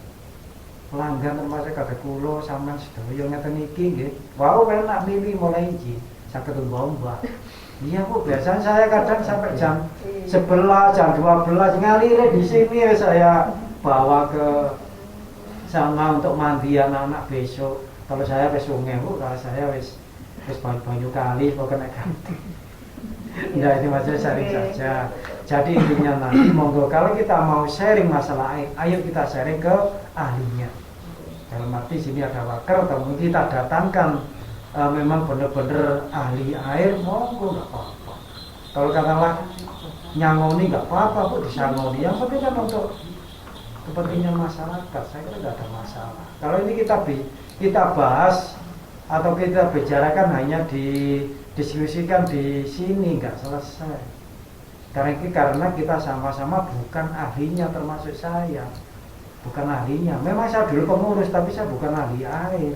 pelanggan termasuk kabeh kula sampean sedaya ngeten iki nggih. Wau enak milih mulai iki saged mbah. Iya Bu, biasanya saya kadang sampai jam 11, jam 12 ngalire di sini saya bawa ke sana untuk mandi anak-anak besok. Kalau saya ke sungai Bu, kalau saya wis banyu kali pokoknya ganti. Ya ini maksudnya sharing saja. Jadi intinya nanti monggo kalau kita mau sharing masalah air, ayo kita sharing ke ahlinya. Dalam arti sini ada waker atau mungkin kita datangkan memang benar-benar ahli air, monggo nggak apa-apa. Kalau katakanlah nyangoni nggak apa-apa Bu, disangoni. Yang penting kan untuk kepentingan masyarakat, saya kira nggak ada masalah. Kalau ini kita bahas atau kita bicarakan hanya didiskusikan di sini nggak selesai. Karena kita sama-sama bukan ahlinya, termasuk saya. Bukan ahlinya. Memang saya dulu pengurus, tapi saya bukan ahli air.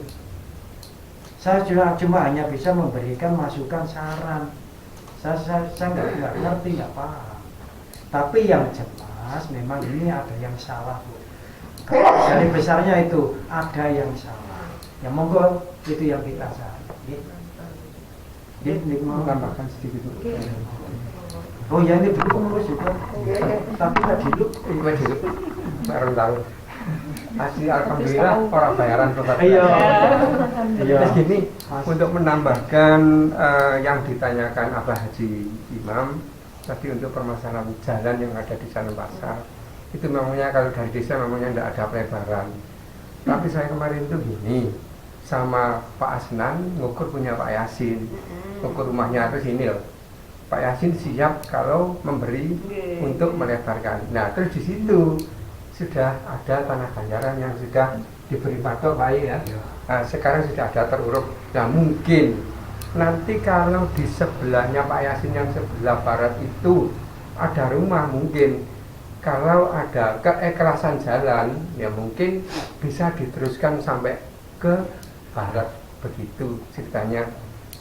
Saya cuma hanya bisa memberikan masukan saran. Saya nggak ngerti, nggak paham. Tapi yang jelas memang ini ada yang salah Bu. Dari besarnya itu ada yang salah. Ya monggo itu yang kita cari. Ini mau tambahkan sedikit Bu. Oh ya ini dulu pengurus juga. Tapi nggak dulu. Bareng tahun. Masih alhamdulillah orang bayaran sobat. Iya. Terus gini, untuk menambahkan yang ditanyakan Abah Haji Imam tadi untuk permasalahan jalan yang ada di Jalan Pasar, itu memangnya kalau dari desa memangnya tidak ada pelebaran. Tapi saya kemarin itu gini, sama Pak Asnan ngukur punya Pak Yasin, ngukur rumahnya itu sini loh. Pak Yasin siap kalau memberi untuk melebarkan. Nah terus di situ sudah ada tanah ganjaran yang sudah diberi patok Pak ya. Nah, sekarang sudah ada teruruk. Nah mungkin nanti kalau di sebelahnya Pak Yasin yang sebelah barat itu ada rumah, mungkin kalau ada keikhlasan jalan ya mungkin bisa diteruskan sampai ke barat, begitu ceritanya.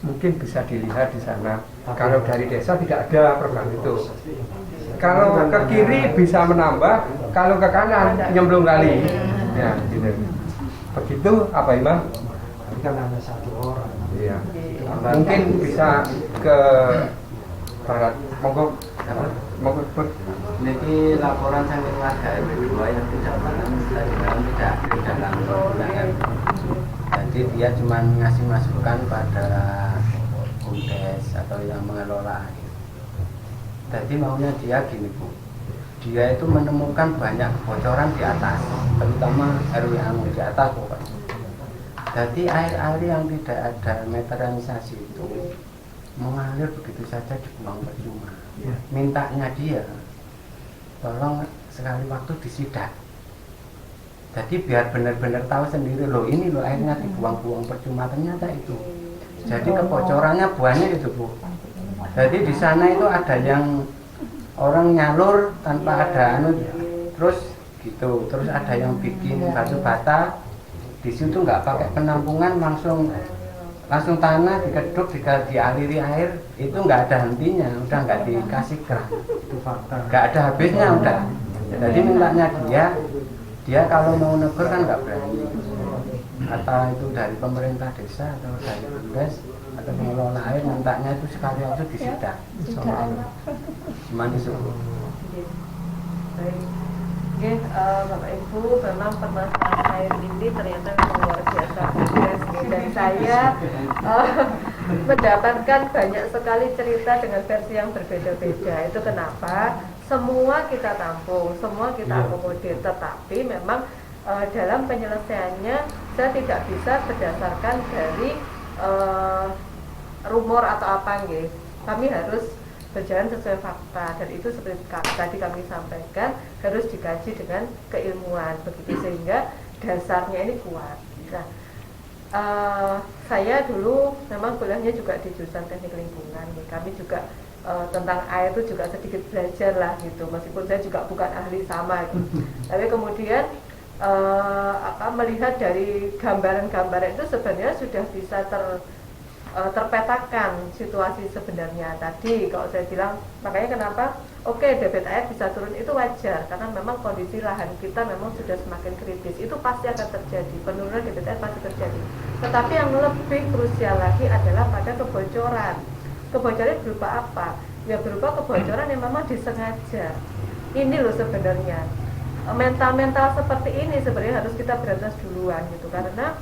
Mungkin bisa dilihat di sana. Kalau dari desa tidak ada program itu. Kalau ke kiri bisa menambah, kalau ke kanan nyemplung kali. Ya, gitu. Begitu apa Imam? Tapi kan hanya satu orang. Iya. Mungkin bisa ke barat. Monggo. Monggo. Niki laporan saking warga RW2 yang tidak paham tidak aktif dalam undangan. Jadi dia cuma ngasih masukan pada BUMDes atau yang mengelola. Jadi maunya dia gini Bu, dia itu menemukan banyak kebocoran di atas, terutama RW Angu di atas pokoknya. Jadi air-air yang tidak ada meterisasi itu mengalir begitu saja dibuang percuma. Mintanya dia, tolong sekali waktu disidak. Jadi biar benar-benar tahu sendiri loh, ini loh airnya dibuang-buang percuma, ternyata itu. Jadi kebocorannya banyak itu Bu. Jadi di sana itu ada yang orang nyalur tanpa ada anu, terus gitu, terus ada yang bikin batu bata di situ nggak pakai penampungan, langsung tanah dikeduk, dialiri air, itu nggak ada hentinya, udah nggak dikasih keran, Itu fakta. nggak ada habisnya udah. Jadi mintanya dia kalau mau negur kan nggak berani, atau itu dari pemerintah desa atau dari BUMDes atau pengelola air, mintanya itu sekali waktu disidak. Cuman itu. Baik. Oke, Bapak Ibu, memang permasalahan air ini ternyata memang luar biasa kompleks, dan saya mendapatkan banyak sekali cerita dengan versi yang berbeda-beda. Itu kenapa semua kita tampung, semua kita akomodir, tetapi memang dalam penyelesaiannya saya tidak bisa berdasarkan dari rumor atau apa nggih. Kami harus berjalan sesuai fakta, dan itu seperti tadi kami sampaikan harus dikaji dengan keilmuan begitu sehingga dasarnya ini kuat. Nah, saya dulu memang kuliahnya juga di jurusan teknik lingkungan. Kami juga tentang air itu juga sedikit belajar lah gitu, meskipun saya juga bukan ahli sama gitu. Tapi kemudian melihat dari gambaran-gambaran itu sebenarnya sudah bisa terpetakan situasi sebenarnya. Tadi kalau saya bilang, makanya kenapa debit air bisa turun itu wajar, karena memang kondisi lahan kita memang sudah semakin kritis. Itu pasti akan terjadi, penurunan debit air pasti terjadi. Tetapi yang lebih krusial lagi adalah pada kebocoran. Kebocoran berupa apa? Ya berupa kebocoran yang memang disengaja. Ini loh sebenarnya mental-mental seperti ini sebenarnya harus kita berantas duluan gitu, karena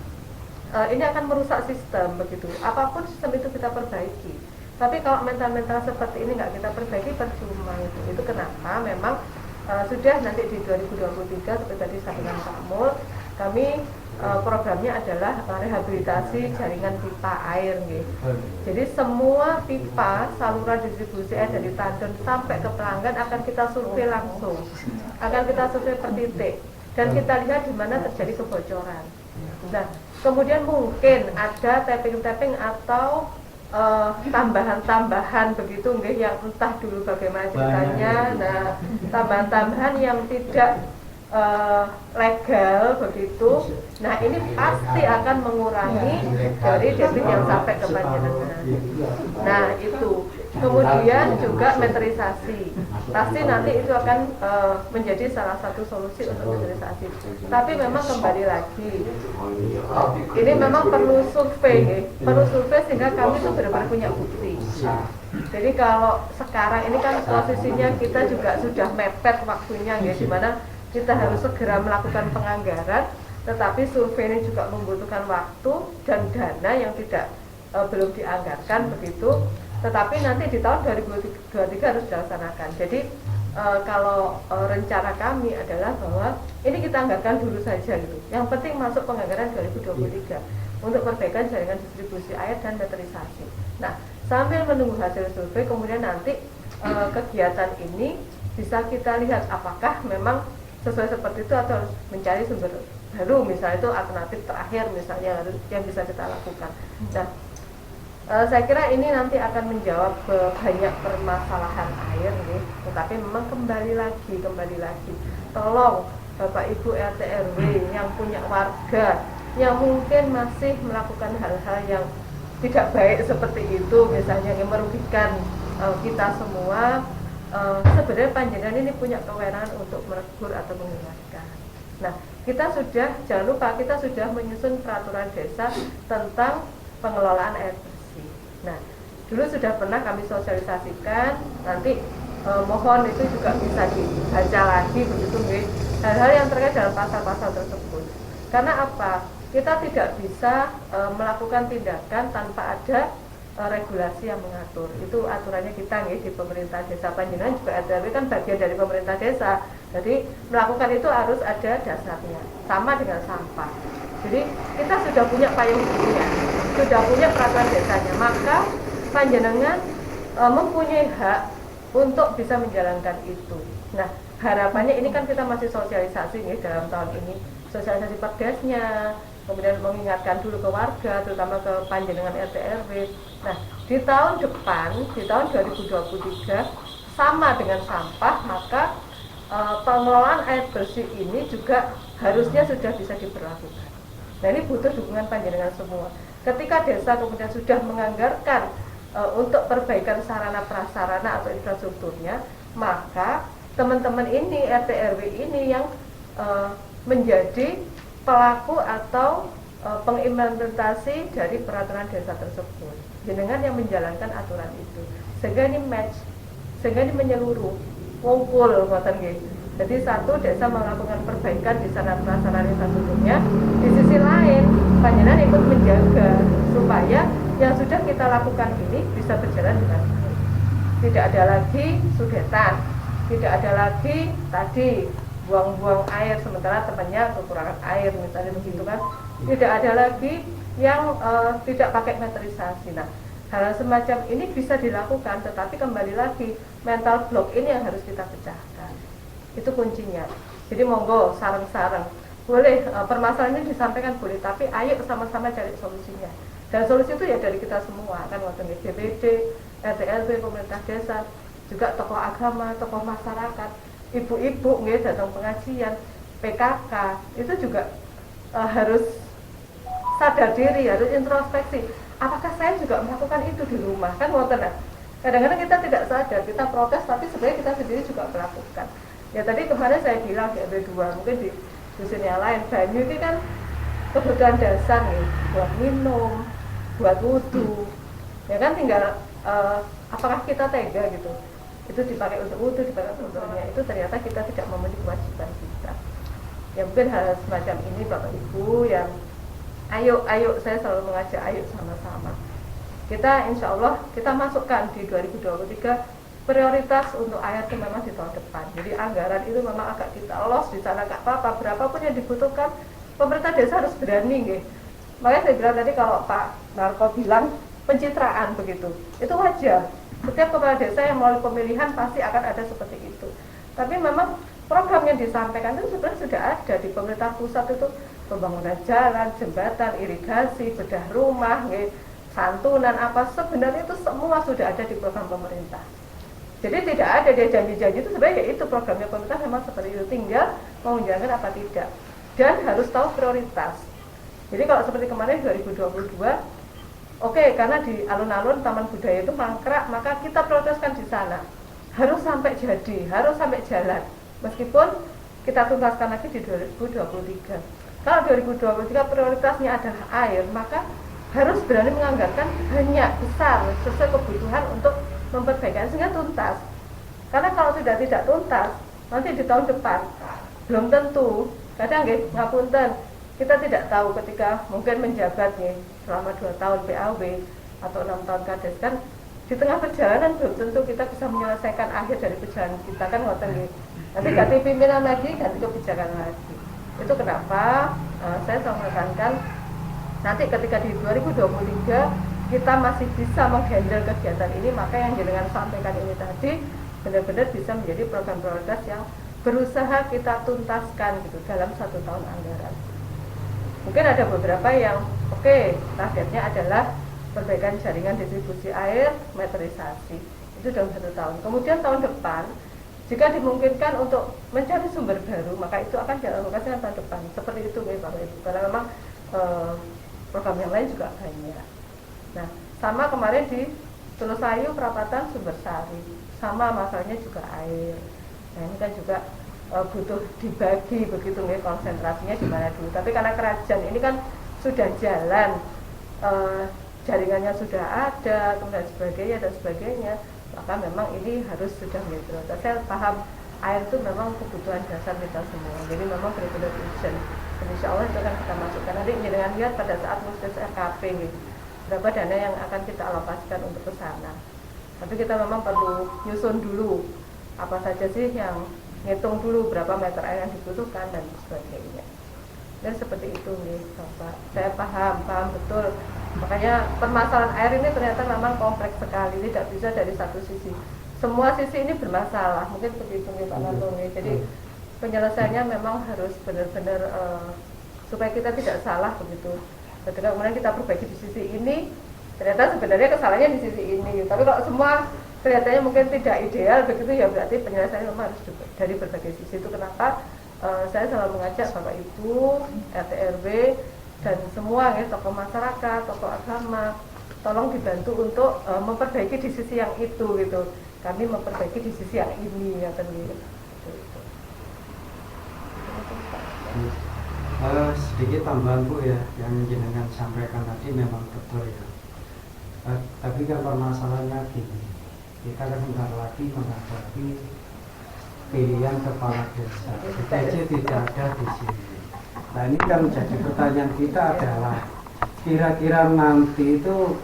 ini akan merusak sistem begitu. Apapun sistem itu kita perbaiki, tapi kalau mental-mental seperti ini nggak kita perbaiki percuma itu. Itu kenapa memang sudah nanti di 2023 seperti tadi sampaikan Pak Mul, kami programnya adalah rehabilitasi jaringan pipa air gitu. Jadi semua pipa saluran distribusi air dari tandon sampai ke pelanggan akan kita survei langsung, akan kita survei per titik, dan kita lihat di mana terjadi kebocoran. Nah, kemudian mungkin ada tapping-tapping atau tambahan-tambahan begitu nggih, yang entah dulu bagaimana ceritanya. Nah, tambahan-tambahan yang tidak legal begitu. Nah, ini pasti akan mengurangi dari debit yang sampai ke panjenengan. Nah, itu. Kemudian juga meterisasi. Pasti nanti itu akan menjadi salah satu solusi untuk meterisasi. Tapi memang kembali lagi, ini memang perlu survei, perlu survei sehingga kami itu benar-benar punya bukti. Jadi kalau sekarang ini kan posisinya kita juga sudah mepet waktunya ya, di mana kita harus segera melakukan penganggaran, tetapi survei ini juga membutuhkan waktu dan dana yang belum dianggarkan begitu. Tetapi nanti di tahun 2023 harus dilaksanakan. Jadi kalau rencana kami adalah bahwa ini kita anggarkan dulu saja gitu. Yang penting masuk penganggaran 2023 untuk perbaikan jaringan distribusi air dan meterisasi. Nah, sambil menunggu hasil survei, kemudian nanti kegiatan ini bisa kita lihat apakah memang sesuai seperti itu atau harus mencari sumber baru, misalnya itu alternatif terakhir misalnya yang bisa kita lakukan. Nah, saya kira ini nanti akan menjawab banyak permasalahan air nih, tetapi memang kembali lagi tolong Bapak Ibu RT RW yang punya warga yang mungkin masih melakukan hal-hal yang tidak baik seperti itu, misalnya yang merugikan kita semua, sebenarnya panjenengan ini punya kewenangan untuk menegur atau mengingatkan. Nah, jangan lupa kita sudah menyusun peraturan desa tentang pengelolaan air bersih. Nah, dulu sudah pernah kami sosialisasikan, nanti mohon itu juga bisa dibaca lagi begitu nih, hal-hal yang terkait dalam pasal-pasal tersebut. Karena apa? Kita tidak bisa melakukan tindakan tanpa ada regulasi yang mengatur. Itu aturannya kita nih di pemerintah desa. Panjenengan juga RW kan bagian dari pemerintah desa. Jadi melakukan itu harus ada dasarnya. Sama dengan sampah. Jadi kita sudah punya payung hukumnya, sudah punya peraturan desanya. Maka panjenengan mempunyai hak untuk bisa menjalankan itu. Nah, harapannya ini kan kita masih sosialisasi nih dalam tahun ini, sosialisasi perdesnya, kemudian mengingatkan dulu ke warga, terutama ke panjenengan RT RW. Nah, di tahun depan, di tahun 2023, sama dengan sampah, maka pengelolaan air bersih ini juga harusnya sudah bisa diberlakukan. Nah, ini butuh dukungan panjenengan semua. Ketika desa kemudian sudah menganggarkan untuk perbaikan sarana prasarana atau infrastrukturnya, maka teman-teman ini, RT RW ini yang menjadi pelaku atau pengimplementasi dari peraturan desa tersebut, jenengan yang menjalankan aturan itu, sehingga ini match, sehingga ini menyeluruh, ngumpul ngoten nggih. Jadi satu, desa melakukan perbaikan di sarana prasarana infrastrukturnya, di sisi lain panjenengan ikut menjaga supaya yang sudah kita lakukan ini bisa berjalan dengan baik. Tidak ada lagi sudetan, tidak ada lagi tadi buang-buang air sementara temannya kekurangan air misalnya begitu kan. Tidak ada lagi yang tidak pakai meterisasi. Nah, hal semacam ini bisa dilakukan, tetapi kembali lagi mental block ini yang harus kita pecahkan. Itu kuncinya. Jadi monggo sareng-sareng boleh permasalahan ini disampaikan boleh, tapi ayo sama-sama cari solusinya. Dan solusi itu ya dari kita semua kan, waktu BPD, RT RW, pemerintah desa, juga tokoh agama, tokoh masyarakat, ibu-ibu nggih datang pengajian, PKK itu juga harus sadar diri, harus introspeksi. Apakah saya juga melakukan itu di rumah? Kan ngoten. Kadang-kadang kita tidak sadar, kita protes tapi sebenarnya kita sendiri juga melakukan. Ya tadi kemarin saya bilang di RW 2, mungkin di dusun yang lain, banyu ini kan kebutuhan dasar nih, buat minum, buat wudhu. Ya kan tinggal apakah kita tega gitu? Itu dipakai untuk wudhu, dipakai untuk itu ternyata kita tidak memenuhi kewajiban kita. Ya mungkin hal semacam ini Bapak Ibu yang ayo saya selalu mengajak ayo sama-sama. Kita insya Allah kita masukkan di 2023 prioritas untuk air itu memang di tahun depan. Jadi anggaran itu memang agak kita los di sana gak apa-apa, berapapun yang dibutuhkan pemerintah desa harus berani nggih. Makanya saya bilang tadi kalau Pak Narko bilang pencitraan begitu, itu wajar. Setiap kepala desa yang melalui pemilihan pasti akan ada seperti itu. Tapi memang program yang disampaikan itu sebenarnya sudah ada di pemerintah pusat, itu pembangunan jalan, jembatan, irigasi, bedah rumah, santunan apa, sebenarnya itu semua sudah ada di program pemerintah. Jadi tidak ada dia janji-janji itu sebenarnya itu programnya pemerintah memang seperti itu, tinggal mau menjalankan apa tidak. Dan harus tahu prioritas. Jadi kalau seperti kemarin 2022, oke, karena di alun-alun Taman Budaya itu mangkrak, maka kita prioritaskan di sana. Harus sampai jadi, harus sampai jalan. Meskipun kita tuntaskan lagi di 2023. Kalau 2023 prioritasnya adalah air, maka harus berani menganggarkan banyak, besar, sesuai kebutuhan untuk memperbaikan sehingga tuntas. Karena kalau sudah tidak tuntas, nanti di tahun depan belum tentu. Kadang nggih ngapunten, kita tidak tahu ketika mungkin menjabat nih selama 2 tahun PAW atau 6 tahun Kades kan di tengah perjalanan belum tentu kita bisa menyelesaikan akhir dari perjalanan kita kan ngoten nggih. Nanti ganti pimpinan lagi, ganti kebijakan lagi. Itu kenapa saya selalu menekankan nanti ketika di 2023 kita masih bisa menghandle kegiatan ini, maka yang jenengan sampaikan ini tadi benar-benar bisa menjadi program prioritas yang berusaha kita tuntaskan gitu dalam 1 tahun anggaran. Mungkin ada beberapa yang targetnya adalah perbaikan jaringan distribusi air, meterisasi, itu dalam 1 tahun. Kemudian tahun depan jika dimungkinkan untuk mencari sumber baru, maka itu akan dialokasikan tahun depan. Seperti itu Bapak Ibu, karena memang program yang lain juga banyak. Nah, sama kemarin di Tulusayu Perapatan Sumbersari, sama masalahnya juga air. Nah, ini kan juga butuh dibagi begitu nih, konsentrasinya di mana dulu. Tapi karena kerajaan ini kan sudah jalan, jaringannya sudah ada, kemudian sebagainya dan sebagainya, maka memang ini harus sudah menjadi prioritas. Saya paham air itu memang kebutuhan dasar kita semua. Jadi memang benar-benar urgent. Dan insya Allah itu akan kita masukkan. Nanti dengan lihat pada saat musis RKP gitu, berapa dana yang akan kita alokasikan untuk ke sana. Tapi kita memang perlu nyusun dulu apa saja sih yang ngitung dulu berapa meter air yang dibutuhkan dan sebagainya. Dan seperti itu nih Bapak. Saya paham betul. Makanya permasalahan air ini ternyata memang kompleks sekali, tidak bisa dari satu sisi. Semua sisi ini bermasalah. Mungkin begitu nih Pak Nantung. Jadi penyelesaiannya memang harus benar-benar supaya kita tidak salah begitu. Ketika kemudian kita perbaiki di sisi ini, ternyata sebenarnya kesalahannya di sisi ini. Tapi kalau semua kelihatannya mungkin tidak ideal begitu, ya berarti penyelesaiannya memang harus dari berbagai sisi. Itu kenapa saya selalu mengajak Bapak Ibu, RT RW dan semua ya, tokoh masyarakat, tokoh agama, tolong dibantu untuk memperbaiki di sisi yang itu gitu. Kami memperbaiki di sisi yang ini ya tadi. Sedikit tambahan Bu ya, yang jenengan sampaikan tadi memang betul ya. Tapi kan permasalahannya gini, kita kan bentar lagi menghadapi pilihan kepala desa. PJ tidak ada di sini. Nah ini kan jadi pertanyaan kita adalah kira-kira nanti itu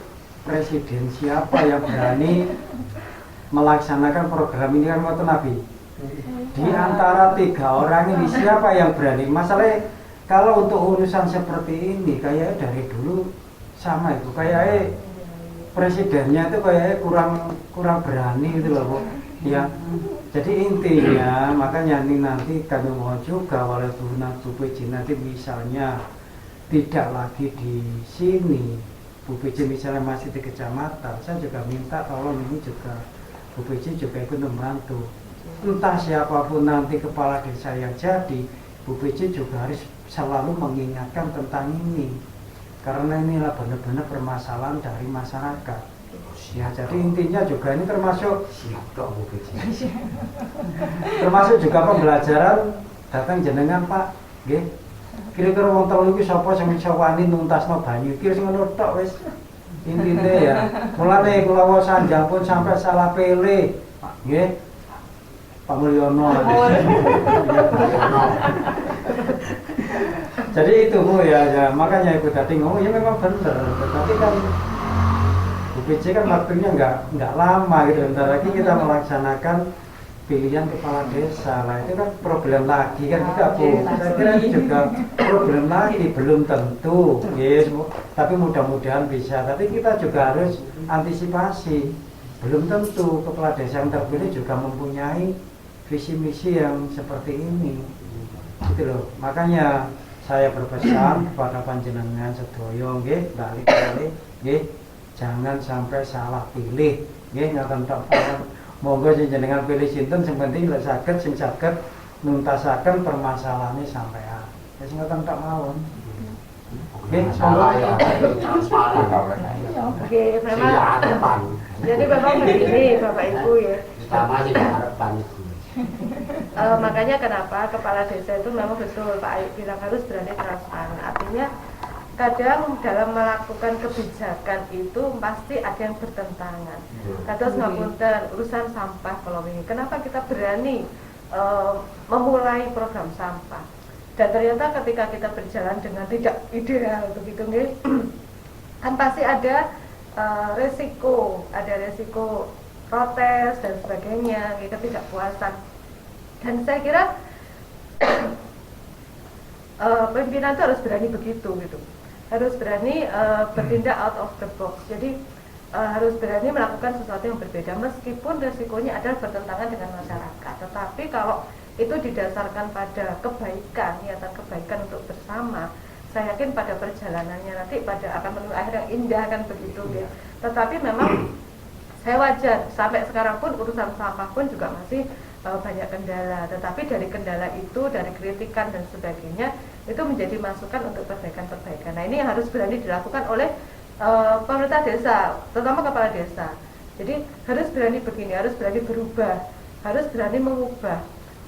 presiden siapa yang berani melaksanakan program ini, kan waktu Nabi. Di antara 3 orang ini siapa yang berani? Masalahnya kalau untuk urusan seperti ini kayak dari dulu sama itu, kayak presidennya itu kayak kurang berani gitu loh Bu. Ya, jadi intinya makanya nanti kami mohon juga walaupun Bu PJ nanti misalnya tidak lagi di sini, Bu PJ misalnya masih di kecamatan, saya juga minta tolong ini juga Bu PJ juga ikut membantu. Entah siapapun nanti kepala desa yang jadi, Bu PJ juga harus selalu mengingatkan tentang ini, karena inilah benar-benar permasalahan dari masyarakat. Ya, jadi intinya juga ini termasuk termasuk juga pembelajaran datang jenengan Pak. Nggih. Kira-kira wong telu iki sapa sing iso wani nuntasno banyu iki sing ngono tok wis. Intine ya. Mulane kula sanjang pun sampai salah pilih. Nggih. Pak Mulyono. Jadi itu Bu ya, makanya Ibu tadi ngomong ya memang benar, tapi kan Bu PJ kan waktunya nggak lama gitu, bentar lagi kita melaksanakan pilihan kepala desa lah, itu kan problem lagi kan juga Bu. Saya kira ini juga problem lagi, belum tentu, yes, tapi mudah-mudahan bisa. Tapi kita juga harus antisipasi, belum tentu kepala desa yang terpilih juga mempunyai visi misi yang seperti ini, gitu loh. Makanya saya berpesan kepada panjenengan sedoyo, nggih, balik-balik, nggih. Jangan sampai salah pilih, nggih, ngaten tok. Monggo jenengan pilih sinten sing penting lek sing saged nuntasaken permasalahane sampean. Wis ngaten tok mawon. Nggih, monggo ya. Oke, memang. Jadi memang begini Bapak Ibu ya. Sama sih harapan itu. Makanya kenapa kepala desa itu memang betul Pak Ayub bilang harus berani transparan. Artinya kadang dalam melakukan kebijakan itu pasti ada yang bertentangan. Kados ngapunten urusan sampah kalau ini. Kenapa kita berani memulai program sampah? Dan ternyata ketika kita berjalan dengan tidak ideal begitu nih, kan pasti ada ada resiko protes dan sebagainya, ketidakpuasan. Dan saya kira pimpinan itu harus berani begitu gitu, harus berani bertindak out of the box. Jadi harus berani melakukan sesuatu yang berbeda meskipun resikonya adalah bertentangan dengan masyarakat. Tetapi kalau itu didasarkan pada kebaikan, niatan kebaikan untuk bersama, saya yakin pada perjalanannya nanti akan menuju akhir yang indah kan begitu ya. Tetapi memang saya wajar sampai sekarang pun urusan sampah pun juga masih banyak kendala. Tetapi dari kendala itu, dari kritikan dan sebagainya, itu menjadi masukan untuk perbaikan-perbaikan. Nah ini yang harus berani dilakukan oleh pemerintah desa, terutama kepala desa. Jadi harus berani begini, harus berani berubah, harus berani mengubah.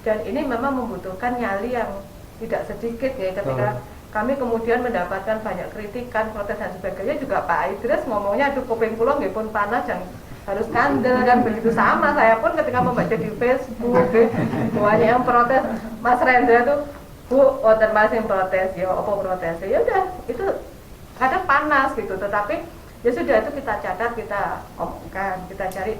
Dan ini memang membutuhkan nyali yang tidak sedikit ya, ketika kami kemudian mendapatkan banyak kritikan, protes dan sebagainya. Juga Pak Idris ngomongnya, aduh kuping kula nggih pun panas, jangan harus kandel kan begitu. Sama saya pun ketika membaca di Facebook banyak yang protes. Mas Rendra tuh, Bu, wonten Mas yang protes, ya apa protes, ya udah itu kadang panas gitu. Tetapi ya sudah, itu kita catat, kita omongkan, kita cari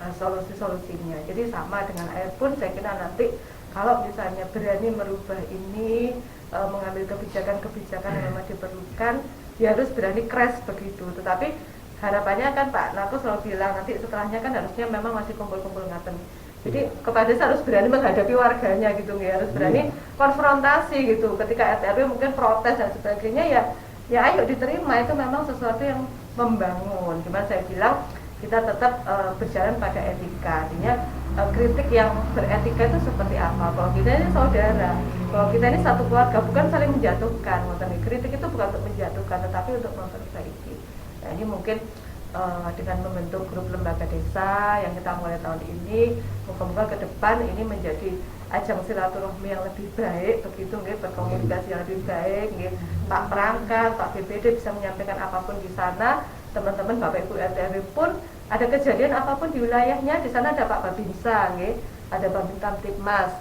solusi-solusinya. Jadi sama dengan air pun saya kira nanti kalau misalnya berani merubah ini, mengambil kebijakan-kebijakan yang memang diperlukan, ya harus berani crash begitu. Tetapi harapannya kan Pak Nako selalu bilang nanti setelahnya kan harusnya memang masih kumpul-kumpul ngaten. Jadi kepala desa harus berani menghadapi warganya gitu ya, harus berani konfrontasi gitu. Ketika RT RW mungkin protes dan sebagainya, ya ayo diterima, itu memang sesuatu yang membangun. Gimana saya bilang, kita tetap berjalan pada etika. Artinya kritik yang beretika itu seperti apa? Kalau kita ini saudara, kalau kita ini satu keluarga, bukan saling menjatuhkan. Kritik itu bukan untuk menjatuhkan, tetapi untuk memperbaiki. Nah ini mungkin dengan membentuk grup lembaga desa yang kita mulai tahun ini, moga-moga ke depan ini menjadi ajang silaturahmi yang lebih baik, begitu nggih, berkomunikasi yang lebih baik nggih. Pak Perangkat, Pak BPD bisa menyampaikan apapun di sana, teman-teman Bapak Ibu RT RW pun ada kejadian apapun di wilayahnya, di sana ada Pak Babinsa nggih, ada Babin Kamtipmas.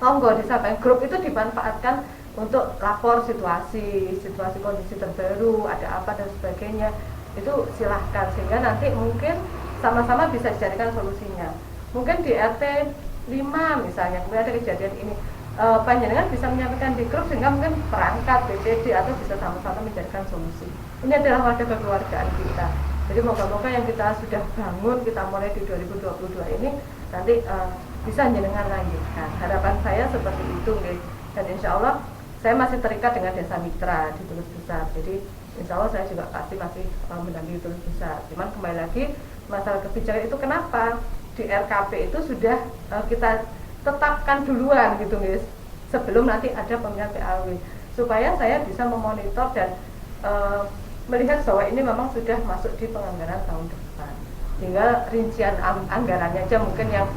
Monggo disampaikan, grup itu dimanfaatkan untuk lapor situasi kondisi terbaru, ada apa dan sebagainya. Itu silahkan, sehingga nanti mungkin sama-sama bisa dicarikan solusinya. Mungkin di RT 5 misalnya, kemudian ada kejadian ini, panjenengan bisa menyampaikan di grup sehingga mungkin perangkat BPD atau bisa sama-sama mencarikan solusi. Ini adalah wadah kekeluargaan kita. Jadi moga-moga yang kita sudah bangun, kita mulai di 2022 ini nanti bisa jenengan lanjutkan. Harapan saya seperti itu, nggih. Dan insya Allah saya masih terikat dengan desa mitra di Tulus Besar. Jadi insya Allah saya juga pasti masih mendampingi Tulus Besar. Cuman kembali lagi, masalah kebijakan itu kenapa di RKP itu sudah kita tetapkan duluan gitu guys, sebelum nanti ada pemilihan PAW, supaya saya bisa memonitor dan melihat bahwa ini memang sudah masuk di penganggaran tahun depan. Tinggal rincian anggarannya aja mungkin yang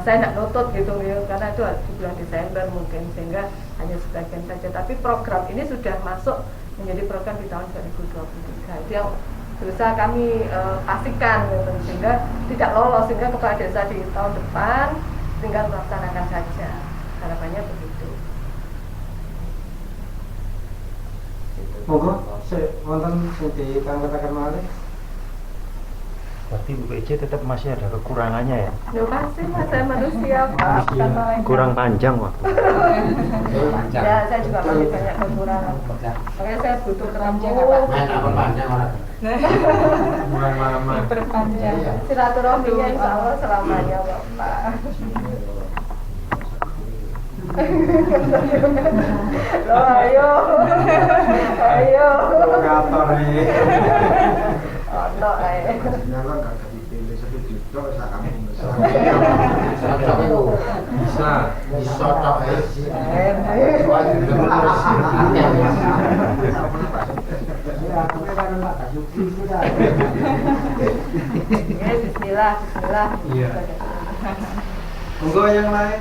saya tidak nutut gitu ya, karena itu di bulan Desember mungkin, sehingga hanya sebagian saja. Tapi program ini sudah masuk menjadi program di tahun 2023. Itu yang berusaha kami pastikan gitu, sehingga tidak lolos, sehingga kepala desa di tahun depan tinggal melaksanakan saja. Harapannya begitu. Monggo, wonten sing dikatakan malih. Berarti Bu PJ tetap masih ada kekurangannya ya? Ya pasti lah, saya manusia Pak. Kurang panjang waktu. Ya, saya juga masih banyak kekurangan. Makanya saya butuh ketemu. Kurang lama. Diperpanjang. Silaturahminya insya Allah selamanya Bapak. Loh, ayo. Provokator nih. Untuk ayo. Nyala nggak dipilih satu juta sak kampung besar. Bisa tok Bismillah. Iya. Monggo yang lain.